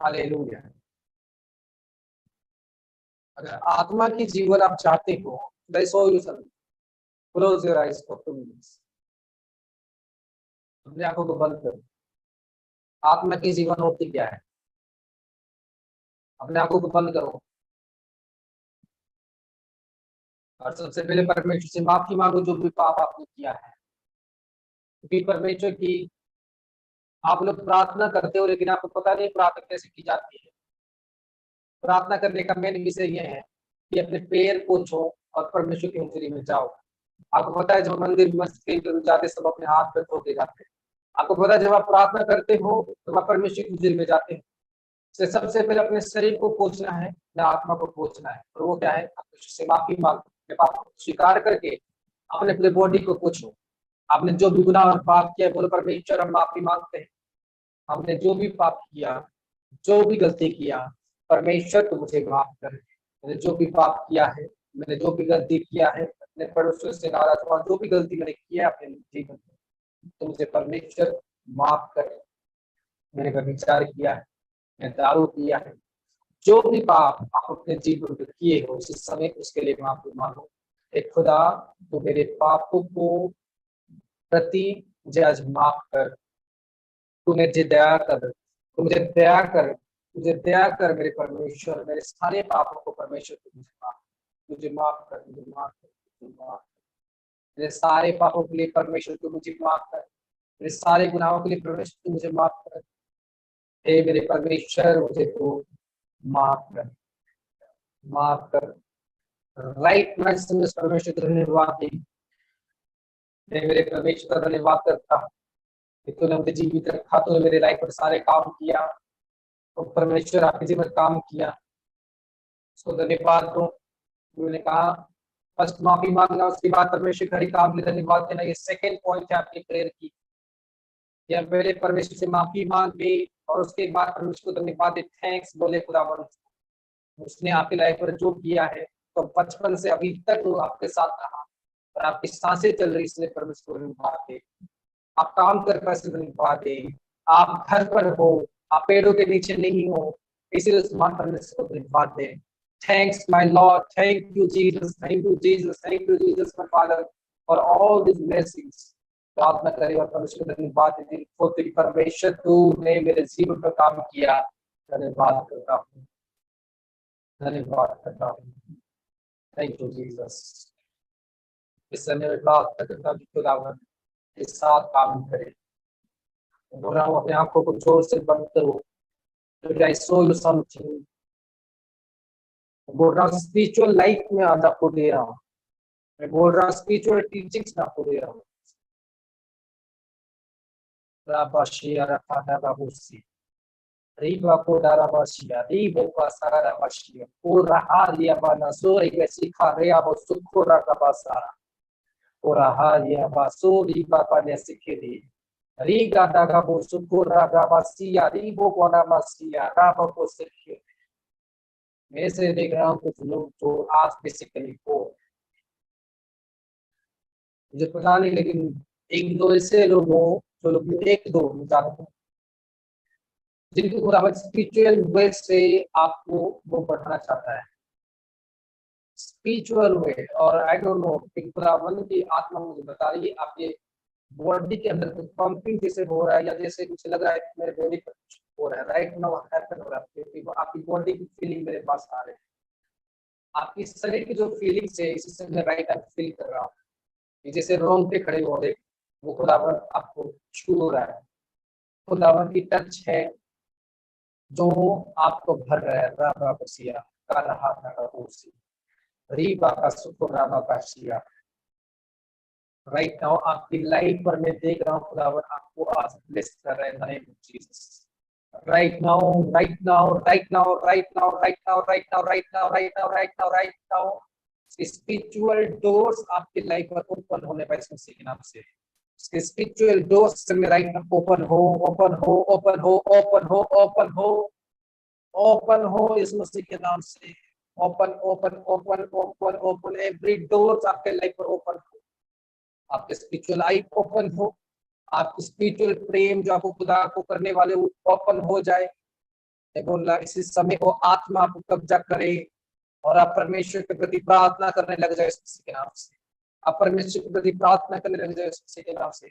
हालेलुया। अगर आत्मा की जीवन आप चाहते हो, solution, close your eyes for 2 minutes, अपनी आंखों को बंद करो। आत्मा की जीवन होती क्या है? अपने आंखों को बंद करो, और सबसे पहले परमेश्वर से माफी मांगो जो भी पाप आपने किया है, क्योंकि परमेश्वर की आप लोग प्रार्थना करते हो, लेकिन आपको पता नहीं प्रार्थना कैसे की जाती है। प्रार्थना करने का मेन विषय यह है कि अपने पैर को छो और परमेश्वर की हज़ूरी में जाओ। आपको पता है जब मंदिर मस्जिद में जाते सब अपने हाथ पे धो के जाते हैं। आपको पता है जब आप प्रार्थना करते हो तो आप परमेश्वर की हज़ूरी में जाते हैं, तो सबसे पहले अपने शरीर को पोछना है या आत्मा को पोछना है, और वो क्या है? परमेश्वर से माफी मांगो, पाप को स्वीकार करके अपने अपने बॉडी को पोछो। आपने जो भी गुनाह और पाप किया, बोलो परमेश्वर हम माफी मांगते हैं, हमने जो भी पाप किया, जो भी गलती किया, परमेश्वर तो मुझे माफ कर। मैंने जो भी पाप किया है, मैंने जो भी गलती किया है, अपने पड़ोसियों से नाराज हुआ, जो भी गलती मैंने किया अपने जीवन में, तो मुझे परमेश्वर माफ कर। मैंने व्यभिचार किया है, मैं दारू पिया है, जो भी पाप आप अपने जीवन में किए हो उस समय उसके लिए माफी मांगो। एक खुदा तो मेरे पापों को प्रति मुझे आज माफ कर, तू मुझे दया कर, तू मुझे दया कर, मुझे दया कर मेरे परमेश्वर, मेरे सारे पापों को परमेश्वर तू मुझे माफ कर, मुझे माफ कर, मुझे माफ कर। मेरे सारे पापों के लिए परमेश्वर तू मुझे माफ कर, मेरे सारे गुनाहों के लिए परमेश्वर तू मुझे माफ कर। हे मेरे परमेश्वर मुझे तू माफ कर, माफ कर। राइट मैं परमेश्वर धन्यवाद दी, मेरे परमेश्वर का धन्यवाद करता हूँ कि तूने मुझे जीवित रखा, तूने मेरे लाइफ पर सारे काम किया, तो परमेश्वर आपके जीवन काम किया, उसको धन्यवाद दो। उन्होंने कहा फर्स्ट माफी मांगना, उसके बाद परमेश्वर का काम के लिए धन्यवाद देना। ये सेकंड पॉइंट है आपकी प्रेयर की, या मेरे परमेश्वर से माफी मांगे और उसके बाद परमेश्वर को धन्यवाद दे, थैंक्स बोले खुदावन, उसने आपकी लाइफ पर जो किया है, तो बचपन से अभी तक वो आपके साथ रहा और आपकी सांसें चल रही, इसलिए परमेश्वर को धन्यवाद दे। आप काम कर पाए धन्यवाद दे, आप घर पर हो, आप पेड़ों के नीचे नहीं हो, इसीलिए उस महान परमेश्वर को धन्यवाद दे। Thanks my lord, thank you Jesus, thank you Jesus, thank you Jesus my father for all this blessings. प्रार्थना करें और परमेश्वर को धन्यवाद दें, तेरी परमेश्वर तूने मेरे जीवन पर काम किया, धन्यवाद करता हूँ, धन्यवाद करता हूँ। Thank you Jesus. इस समय में प्रार्थना करता हूँ कि खुदावन इस साथ काम करे। बोल रहा हूँ अपने आंखों को जोर से बंद करो, I saw you something बोल रहा हूँ स्पिरिचुअल लाइफ में आज आपको दे रहा हूँ, मैं बोल रहा हूँ स्पिरिचुअल टीचिंग्स में आपको दे रहा हूँ। राबाशिया रखा बाबूसी रिबा को दाराबाशिया रिबो का साराबाशिया ओ रहा लिया बना सोरी के सिखा रिया वो सुखोरा का बासारा ओ रहा लिया बासो रिबा का ने सिखे दी रिगा दागा वो सुखोरा का बासिया रिबो को नामासिया राबा को सिखे। मैं से देख रहा हूँ कुछ लोग जो आज बेसिकली को मुझे पता नहीं, लेकिन एक दो ऐसे लोग हो जो लोग एक दो जानता हूँ जिनको खुदावन स्पिरिचुअल वे से आपको वो बढ़ाना चाहता है, स्पिरिचुअल वे। और आई डोंट नो खुदावन की आत्मा मुझे बता रही है आपके बॉडी के अंदर कुछ पंपिंग जैसे हो रहा है, या जैसे कुछ लग रहा है कि मेरे बॉडी पर कुछ हो रहा है राइट नाउ हैपन हो रहा है, आपकी बॉडी की फीलिंग मेरे पास आ रही है, आपकी शरीर की जो फीलिंग्स है इसी से मैं राइट फील कर रहा हूँ, जैसे रोंग पे खड़े हो रहे वो खुदावन आपको छू रहा है, खुदावन की टच है जो आपको भर रहा है। राबा बसिया का रहा था उसी रीबा का सुखो राबा का शिया राइट नाउ आपकी लाइफ पर मैं देख रहा हूँ खुदावन आपको आज ब्लेस कर रहे हैं Jesus right now right now right now right now right now right now right now right now right now right now spiritual doors आपकी लाइफ पर ओपन होने पर मसीह के नाम से उसके स्पिरिचुअल डोर्स में राइट नाउ ओपन हो ओपन हो ओपन हो ओपन हो ओपन हो ओपन हो इस मसीह के नाम से open open open open open every doors आपके लाइफ पर ओपन हो, आपके स्पिरिचुअल लाइफ ओपन हो, आपकी स्पिरिचुअल प्रेम जो आपको खुदा को करने वाले वो ओपन हो जाए। मैं बोल रहा इसी समय वो आत्मा आपको कब्जा करे और आप परमेश्वर के प्रति प्रार्थना करने लग जाए इस के नाम से, आप परमेश्वर के प्रति प्रार्थना करने लग जाए इस के नाम से।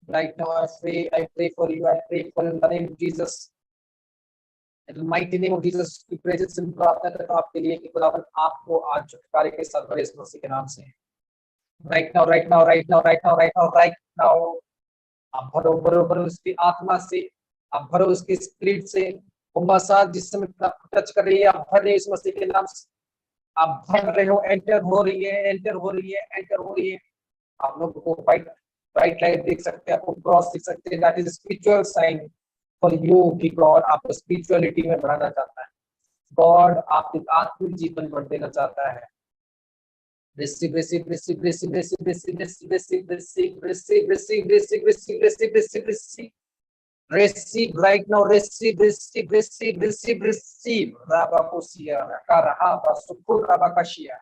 Right now I pray for you, I pray for in the name of Jesus, in the mighty name of Jesus की प्रेजेंस में प्रार्थना करता हूं आपके लिए कि खुदावन आपको आज छुटकारे के साथ भरे इस मसीह के नाम से। Right now right now right now right now right now right now आप भरो भरो भरो उसकी आत्मा से, आप भरो उसकी स्पिरिट से, वो मसाज जिस समय टच कर रही है आप भर रहे इस मसीह के नाम से, आप भर रहे हो, एंटर हो रही है एंटर हो रही है एंटर हो रही है। आप लोगों को राइट लाइट देख सकते हैं, आपको क्रॉस देख सकते हैं, that is spiritual sign for you कि गॉड आपको स्पिरिचुअलिटी में बढ़ाना चाहता है, गॉड आपके आत्मिक जीवन बढ़ देना चाहता है। receive receive receive receive receive receive receive receive receive receive receive receive receive receive receive receive right now receive receive receive receive receive raba kusia karaha basukhu raba kashia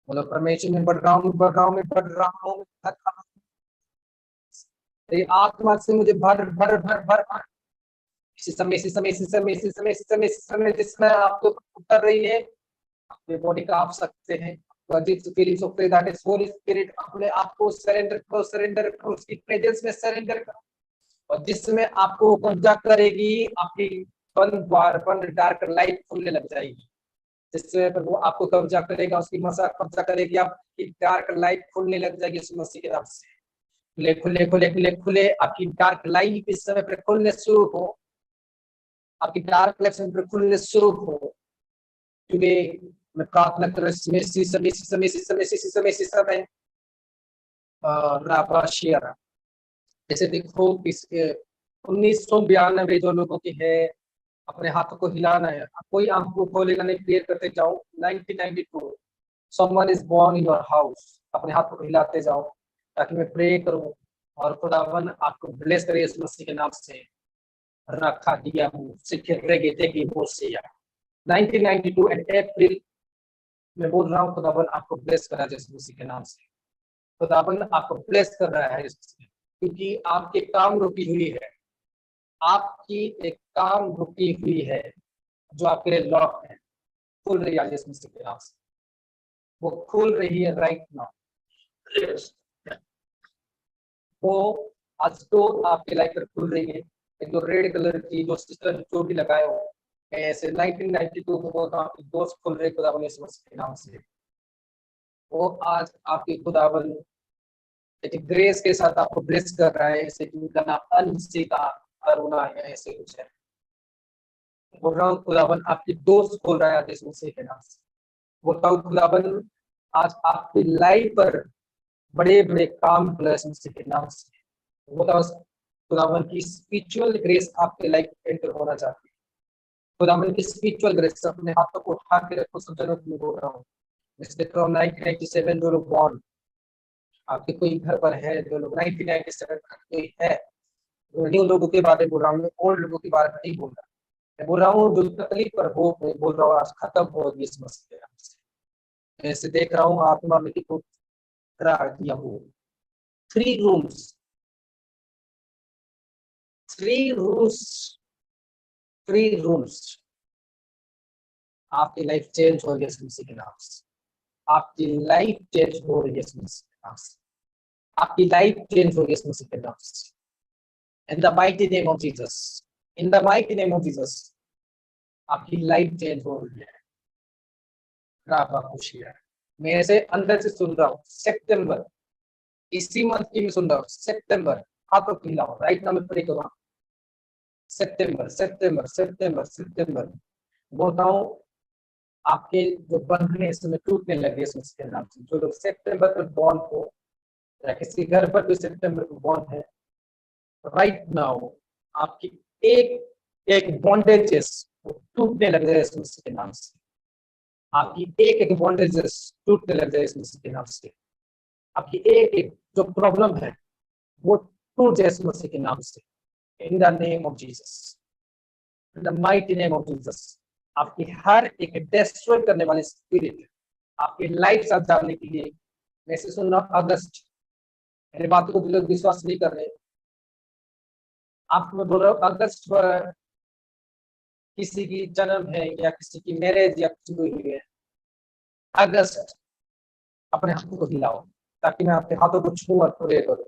बोलो परमेश्वर में बढ़ रहा हूँ बढ़ रहा हूँ मैं बढ़ रहा हूँ तेरी आत्मा से मुझे भर भर भर भर इसी समय इसी समय इसी समय इसी समय इसी समय इसी समय जिसमें आपको उतर रही है अपने बॉडी का आप सकते हैं feelings of that is Holi spirit, अपने आप को सरेंडर करो उसकी प्रेजेंस में सरेंडर करो, और जिसमें आपको कब्जा करेगी आपकी बंद डार्क लाइट खुलने लग जाएगी, जिससे वो आपको कब्जा करेगा उसकी मसा कब्जा करेगी, आपकी डार्क लाइट खुलने लग जाएगी उस मसीह के नाम से। खुले खुले खुले खुले खुले आपकी डार्क लाइट इस समय पर खुलने शुरू हो, आपकी डार्क लाइट पर खुलने शुरू हो। टुडे मैं प्रार्थना कर समय राबाशिया जैसे देखो 1992 जो लोगों की है अपने हाथों को हिलाना है, कोई आंख को खोलेगा नहीं, क्लियर करते जाओ। 1992 someone is born in your house, अपने हाथों को हिलाते जाओ ताकि मैं प्रे करूं और खुदावन आपको ब्लेस करे इस मसीह के नाम से। रखा दिया सिखरेगे देगी बोसिया 1992 एंड अप्रैल मैं बोल रहा हूँ खुदावन आपको ब्लेस करा जैसे मसीह के नाम से, खुदावन आपको ब्लेस कर रहा है क्योंकि आपके काम रुकी हुई है, आपकी एक काम रुकी हुई है जो आपके लिए लॉक है, खुल रही है यीशु मसीह के नाम से, वो खुल रही है राइट नाउ। वो आज तो आपके लाइफ पर खुल रही है। एक जो रेड कलर की जो सिस्टर चोटी लगाए हो ऐसे 1992 में वो आपके दोस्त खुल रहे खुदावन यीशु मसीह के नाम से, वो आज आपके खुदावन एक ग्रेस के साथ आपको ब्लेस कर रहा है, ऐसे कि उनका नाम अनसिता अरुणा है ऐसे कुछ है। बोल रहा हूँ खुदावन आपके दोस्त खोल रहा है आज यीशु मसीह के नाम से। बोलता हूँ खुदावन आज आपकी लाइफ पर बड़े बड़े काम खुला है यीशु मसीह के नाम से। बोलता हूँ खुदावन की स्पिरिचुअल ग्रेस आपके लाइफ एंटर होना चाहती है। खुदावन की स्पिरिचुअल ग्रेस, अपने हाथों को उठा के रखो, सब जनों को बोल रहा हूँ। जैसे 1997 जो लोग बॉर्न आपके कोई घर पर है, जो लोग 1997 का कोई है, न्यू लोगों के बारे में बोल रहा हूँ, ओल्ड लोगों के बारे में नहीं बोल रहा। मैं बोल रहा हूँ जो तकलीफ पर हो, मैं बोल रहा हूँ आज खत्म हो गई इस मसले से। ऐसे देख रहा हूँ आत्मा में को करा दिया हो। 3 रूम्स 3 रूम्स 3 रूम्स आपकी लाइफ चेंज हो गई इस के नाम से। आपकी लाइफ चेंज हो रही है इस मसीह के नाम से। आपकी लाइफ चेंज हो गई इस मसीह के नाम से। In the mighty name of Jesus, in the mighty name of Jesus, आपकी लाइफ चेंज हो रही है। राबा खुशी है। मैं ऐसे अंदर से सुन रहा हूँ सितंबर, इसी मंथ की मैं सुन रहा हूँ सितंबर। हाथों को हिलाओ, राइट नाउ मैं प्रे कर रहा हूँ। सितंबर सितंबर सितंबर सितंबर बोलता हूँ आपके जो बंधन है इसमें टूटने लगे इस मसीह के नाम से। जो लोग सितंबर पर बॉर्न हो या किसी घर पर कोई सितंबर पर बॉर्न है, राइट नाउ आपकी एक एक बॉन्डेजेस टूटने लग जाए इस मसीह के नाम से। आपकी एक एक बॉन्डेजेस टूटने लग जाए इस मसीह के नाम से। आपकी एक एक जो प्रॉब्लम है वो टूट जाए इस मसीह के नाम से। In the name of Jesus, in the mighty name of Jesus. आपकी हर एक डिस्ट्रॉय करने वाली स्पिरिट आपकी लाइफ साथ डालने के लिए, मैं से सुन रहा हूँ अगस्त। मेरी बात को लोग विश्वास नहीं कर रहे। आपको बोल रहा हूँ अगस्त पर किसी की जन्म है या किसी की मैरिज या कुछ हुई है, अगस्त अपने हाथों को हिलाओ ताकि मैं आपके हाथों को छू और प्रे करूं।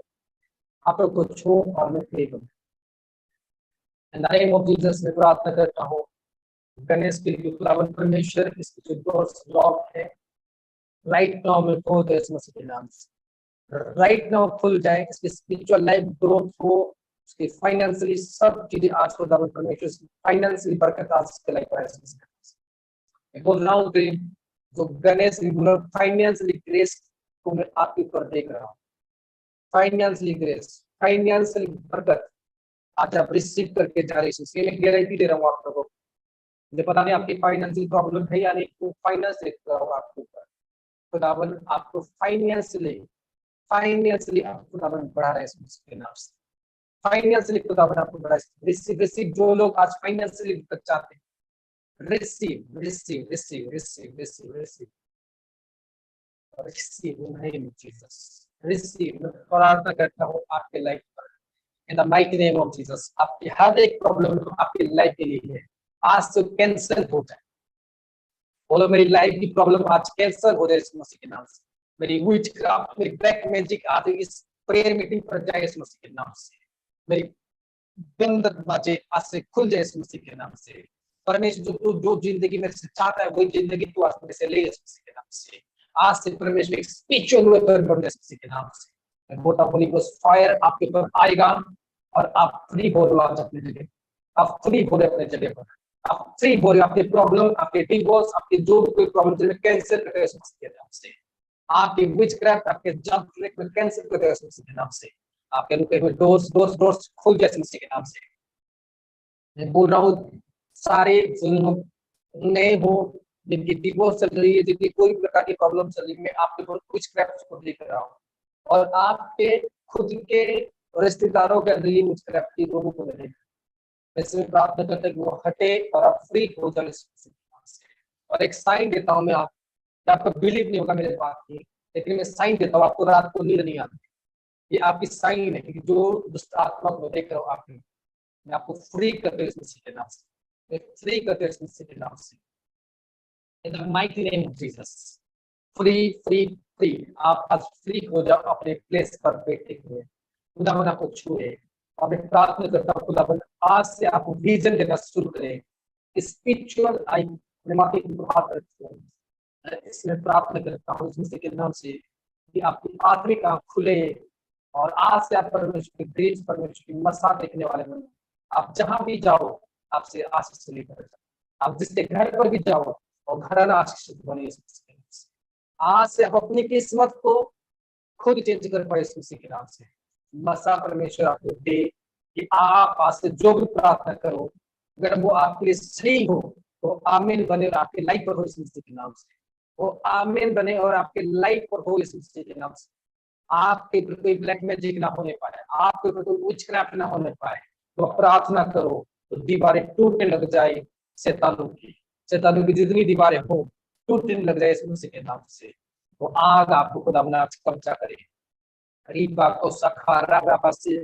हाथों को छू और मैं प्रे करूं। In the name of Jesus मैं प्रार्थना करता हूँ गणेश के लिए खुदावन परमेश्वर इसकी जो जॉब है राइट नाउ में खोल दे इस मसीह के नाम से। राइट नाउ खुल जाए, इसकी स्पिरिचुअल लाइफ ग्रोथ हो, उसकी फाइनेंशियली सब चीजें आज खुदावन परमेश्वर फाइनेंशियली बरकत आज इसके लाइफ पर मैं बोल रहा हूँ जो गणेश फाइनेंशियली ग्रेस को मैं आपके ऊपर देख रहा हूँ। फाइनेंशियली ग्रेस, फाइनेंशियली बरकत आज आप रिसीव करके जा रहे हैं। मैं गारंटी दे रहा हूँ आप लोगों को। मुझे पता नहीं आपकी फाइनेंशियल प्रॉब्लम है या नहीं, तो फाइनेंस देख रहा होगा आपके ऊपर। खुदावन आपको फाइनेंशियली आपको खुदावन बढ़ा रहे हैं इसके नाम से। फाइनेंशियली खुदावन आपको बढ़ा रिसीव रिसीव। जो लोग आज फाइनेंशियली बच जाते हैं, receive receive receive receive receive receive receive in the name of Jesus. Receive. मैं प्रार्थना करता हूँ आपके लाइफ पर in the mighty name of Jesus. आपकी हर एक प्रॉब्लम आपकी लाइफ के लिए है, आज से कैंसिल हो जाए। बोलो मेरी लाइफ की प्रॉब्लम आज कैंसिल हो जाए इस मसीह के नाम से। मेरी विचक्राफ्ट, मेरी ब्लैक मैजिक आज इस प्रेयर मीटिंग पर जाए इस मसीह के नाम से। मेरी बंद दरवाजे आज से खुल जाए इस मसीह के नाम से। परमेश्वर जो जिंदगी में से चाहता है वही जिंदगी तू आज मेरे से ले इस मसीह के नाम से। आज से परमेश्वर एक स्पिरिचुअल वेपन बन जाए इस मसीह के नाम से। मैं बोलता हूँ होली गोस्ट फायर आपके ऊपर आएगा और आप फ्री हो रहे हो आज अपनी जगह। आप फ्री हो रहे अपने जगह पर। आप फ्री हो रहे, आपके प्रॉब्लम, आपके डिवोर्स, आपके जो भी कोई प्रॉब्लम चल रही है कैंसिल करते हैं इस मसीह के नाम से। आपके विचक्राफ्ट, आपके जंप ट्रिक कैंसिल करते हैं इस मसीह के नाम से। आपके रुके हुए डोर्स खुल जाए इस मसीह के नाम से। मैं बोल रहा हूँ सारे नए हो जिनकी डिवोर्स चल रही है, जिनकी कोई प्रकार की प्रॉब्लम चल रही है, मैं आपके विचक्राफ्ट को देख रहा हूँ और आपके खुद के रिश्तेदारों के अंदर ये विचक्राफ्ट की लोगों को देख। वैसे प्रार्थना करते हैं कि वो हटे और आप फ्री हो जाए इस मसीह के नाम से। और एक साइन देता हूँ मैं आपको बिलीव नहीं होगा मेरे बात की, लेकिन मैं साइन देता हूँ आपको रात को नींद नहीं आती। ये आपकी साइन है कि जो दुष्ट आत्मा को देख रहा हूँ आप, मैं आपको फ्री करते इस मसीह के नाम से। मैं फ्री करते इस मसीह के नाम से। In the mighty name of Jesus. Free free free. आप आज फ्री हो जाओ अपने प्लेस पर बैठे हुए। खुदावन आपको छुए और मैं प्रार्थना करता हूँ खुदावन आज से आप विजन देना शुरू करें। स्पिरिचुअल आई माटी की हाथ रखते हैं। इसमें प्रार्थना करता हूँ इस मसीह के नाम से कि आपकी आत्मिक आंख खुले और आज से आप परमेश्वर की ग्रेस, परमेश्वर की मसा देखने वाले बने। आप जहां भी जाओ आपसे आशीष लेकर जाए। आप जिसके घर पर भी जाओ और घराना आशीषित बने यीशु मसीह के नाम से। आज से आप अपनी किस्मत को खुद चेंज कर पाए यीशु मसीह के नाम से। मसा परमेश्वर आपको दे कि आप आज से जो भी प्रार्थना करो, अगर वो आपके लिए सही हो तो आमीन बने और आपके लाइफ पर हो यीशु मसीह के नाम से। वो आमीन बने और आपके लाइफ पर हो यीशु मसीह के नाम से। आपके ऊपर कोई ब्लैक मैजिक ना होने पाए, आपके ऊपर कोई विचक्राफ्ट ना होने पाए। तो प्रार्थना करो तो दीवारें टूटने लग जाए, शैतानों की जितनी दीवारें हो टूटने लग जाए यीशु मसीह के नाम से। वो आग आपको खुदा बना कब्जा करे। रीबा को सखारा राबासी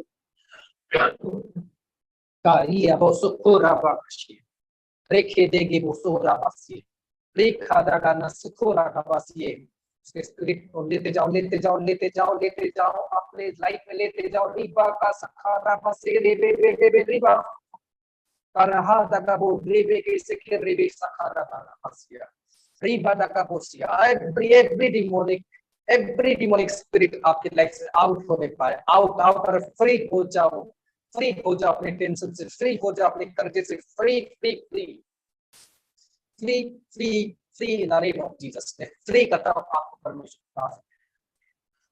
कारिया वो सुखोरा बाशी रेखे देगी वो सोरा बासी रेखा दागा ना सुखोरा बासी। उसके स्पिरिट को लेते जाओ अपने लाइफ में लेते जाओ। रीबा का सखारा बासी रे रीबा करहा दागा वो रेबे के से रेबे सखारा दागा बासिया रीबा दागा बोसिया। एवरी डिमोनिक स्पिरिट आपके लाइफ से आउट होने पाए, आउट और फ्री हो जाओ अपने टेंशन से, फ्री हो जाओ अपने कर्जे से, free in the name of Jesus. Free करता हूं आपको परमेश्वर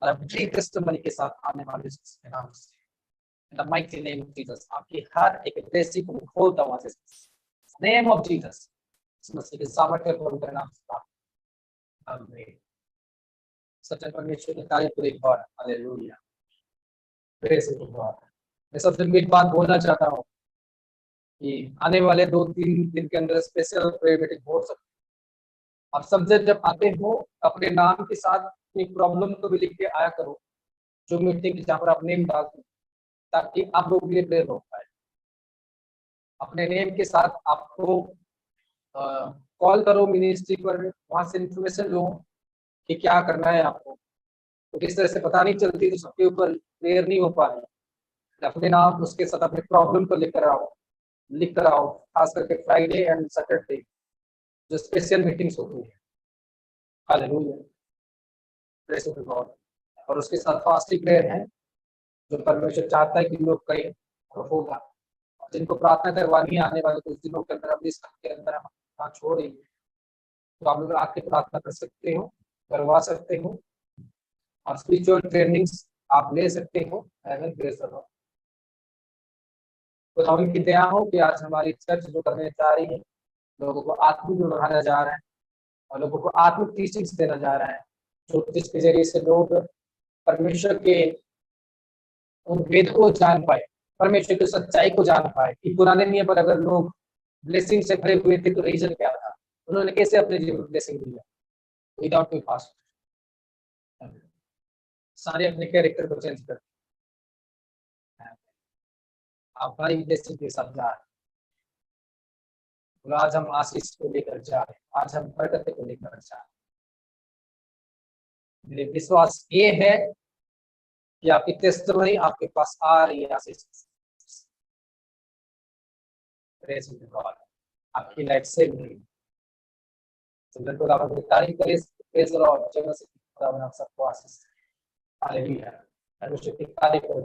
और अपनी टेस्टिमनी के साथ आने वाले यीशु के नाम से, in the mighty name of Jesus. आपकी हर एक ब्लेसिंग को खोलता हूं नेम ऑफ जीसस, मसीह के सामर्थ्य को उनके नाम से। आमीन। सच्चे परमेश्वर के कार्य को एक बार हालेलुया, प्रेज गॉड। मैं सबसे बड़ी बात बोलना चाहता हूँ कि आने वाले 2-3 दिन के अंदर स्पेशल प्रेयर मीटिंग हो सकती है। आप सब जब आते हो अपने नाम के साथ अपनी प्रॉब्लम को भी लिख के आया करो, जो मीटिंग जहाँ पर आप नेम डाल दो, ताकि आप लोग के लिए प्रेयर हो पाए। अपने नेम के साथ आपको कॉल करो मिनिस्ट्री पर, वहां से इंफॉर्मेशन लो कि क्या करना है आपको। तो किस तरह से पता नहीं चलती तो सबके ऊपर प्रेयर नहीं हो पाए। अपने नाम उसके साथ अपने प्रॉब्लम को लिख कर आओ, खास करके फ्राइडे एंड सैटरडे जो स्पेशल मीटिंग्स होती है। Hallelujah, praise the Lord. और उसके साथ फास्टिंग प्रेयर है जो परमेश्वर चाहता है कि लोग करें और होगा। और जिनको प्रार्थना करवानी है आने वाले कुछ दिनों के अंदर, अपने के अंदर हम छोड़ रही है, तो आप लोग आके प्रार्थना कर सकते हो, करवा सकते हो और स्पिरिचुअल ट्रेनिंग्स आप ले सकते हो। तो की दया हो कि आज हमारी चर्च जो करने जा रही है, लोगों को आत्मिक बढ़ाना जा रहा है और लोगों को आत्मिक टीचिंग्स देना जा रहा है, जो जिसके जरिए से लोग परमेश्वर के उन वेद को जान पाए, परमेश्वर की सच्चाई को जान पाए कि पुराने नियम पर अगर लोग ब्लेसिंग से भरे हुए थे तो रीजन क्या था, उन्होंने कैसे अपने जीवन में ब्लेसिंग दिया विदाउट कोई फास्ट। सारे अपने कैरेक्टर को चेंज कर आप भाई ब्लेसिंग के साथ जा रहे हैं। आज हम आशीष को लेकर जा रहे हैं, आज हम बरकत को लेकर जा रहे हैं। मेरे विश्वास ये है कि आपकी टेस्टिमनी आपके पास आ रही है आशीष, आपकी लाइफ से मिली। तारीफ करें, प्रेज द लॉर्ड, जय मसीह, सबको आशीष। हालेलुया, तारीफ करें।